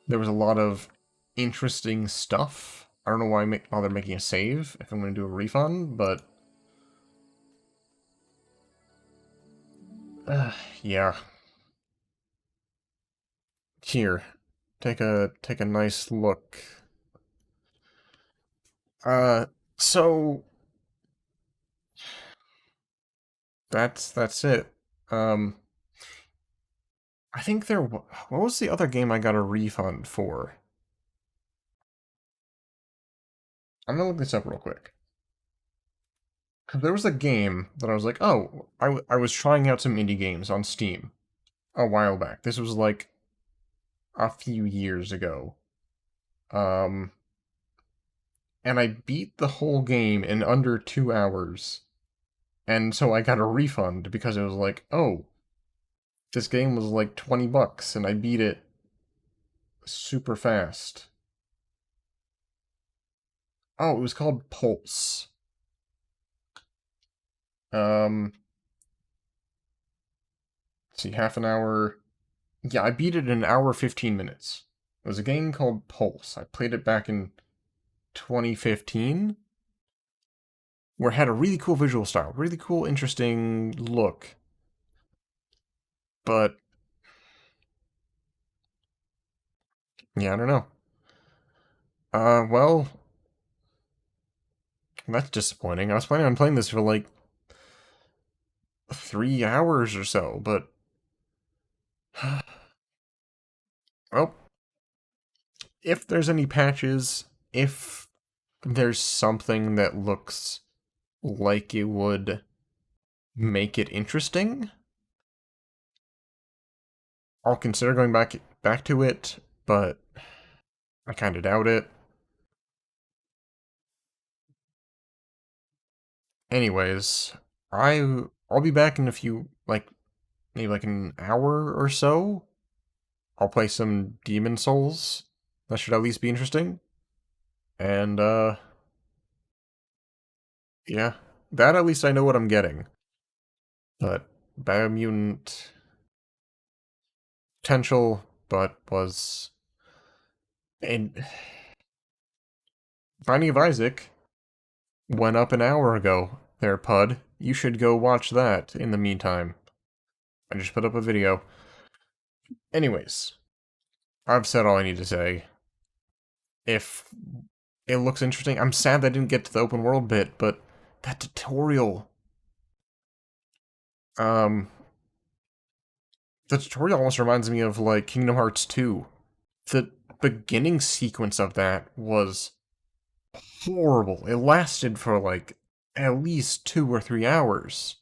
There was a lot of interesting stuff. I don't know why I bother making a save if I'm going to do a refund, but yeah. Here, take a nice look. So that's it. I think what was the other game I got a refund for? I'm gonna look this up real quick. Because there was a game that I was like, oh, I was trying out some indie games on Steam a while back. This was like a few years ago. And I beat the whole game in under 2 hours. And so I got a refund because it was like, oh, this game was like $20 and I beat it super fast. Oh, it was called Pulse. Let's see, half an hour. Yeah, I beat it in an hour 15 minutes. It was a game called Pulse. I played it back in 2015. Where it had a really cool visual style, really cool, interesting look. But yeah, I don't know. Well, that's disappointing. I was planning on playing this for like 3 hours or so, but well, if there's any patches, if there's something that looks like it would make it interesting, I'll consider going back to it, but I kind of doubt it. Anyways, I'll be back in a few, like, maybe like an hour or so. I'll play some Demon Souls. That should at least be interesting. And, yeah. That at least I know what I'm getting. But Biomutant potential, but was... And Binding of Isaac went up an hour ago there, Pud. You should go watch that in the meantime. I just put up a video. Anyways, I've said all I need to say. If it looks interesting, I'm sad that I didn't get to the open world bit, but that tutorial... the tutorial almost reminds me of, like, Kingdom Hearts 2. The beginning sequence of that was horrible. It lasted for, like, at least 2 or 3 hours.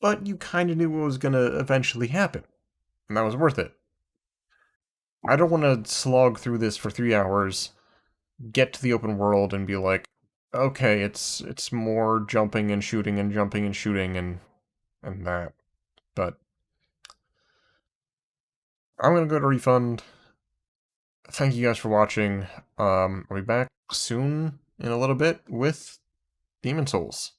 But you kind of knew what was gonna eventually happen. And that was worth it. I don't want to slog through this for 3 hours, get to the open world, and be like, okay, it's more jumping and shooting and jumping and shooting and that. But I'm gonna go to refund. Thank you guys for watching. I'll be back soon in a little bit with Demon Souls.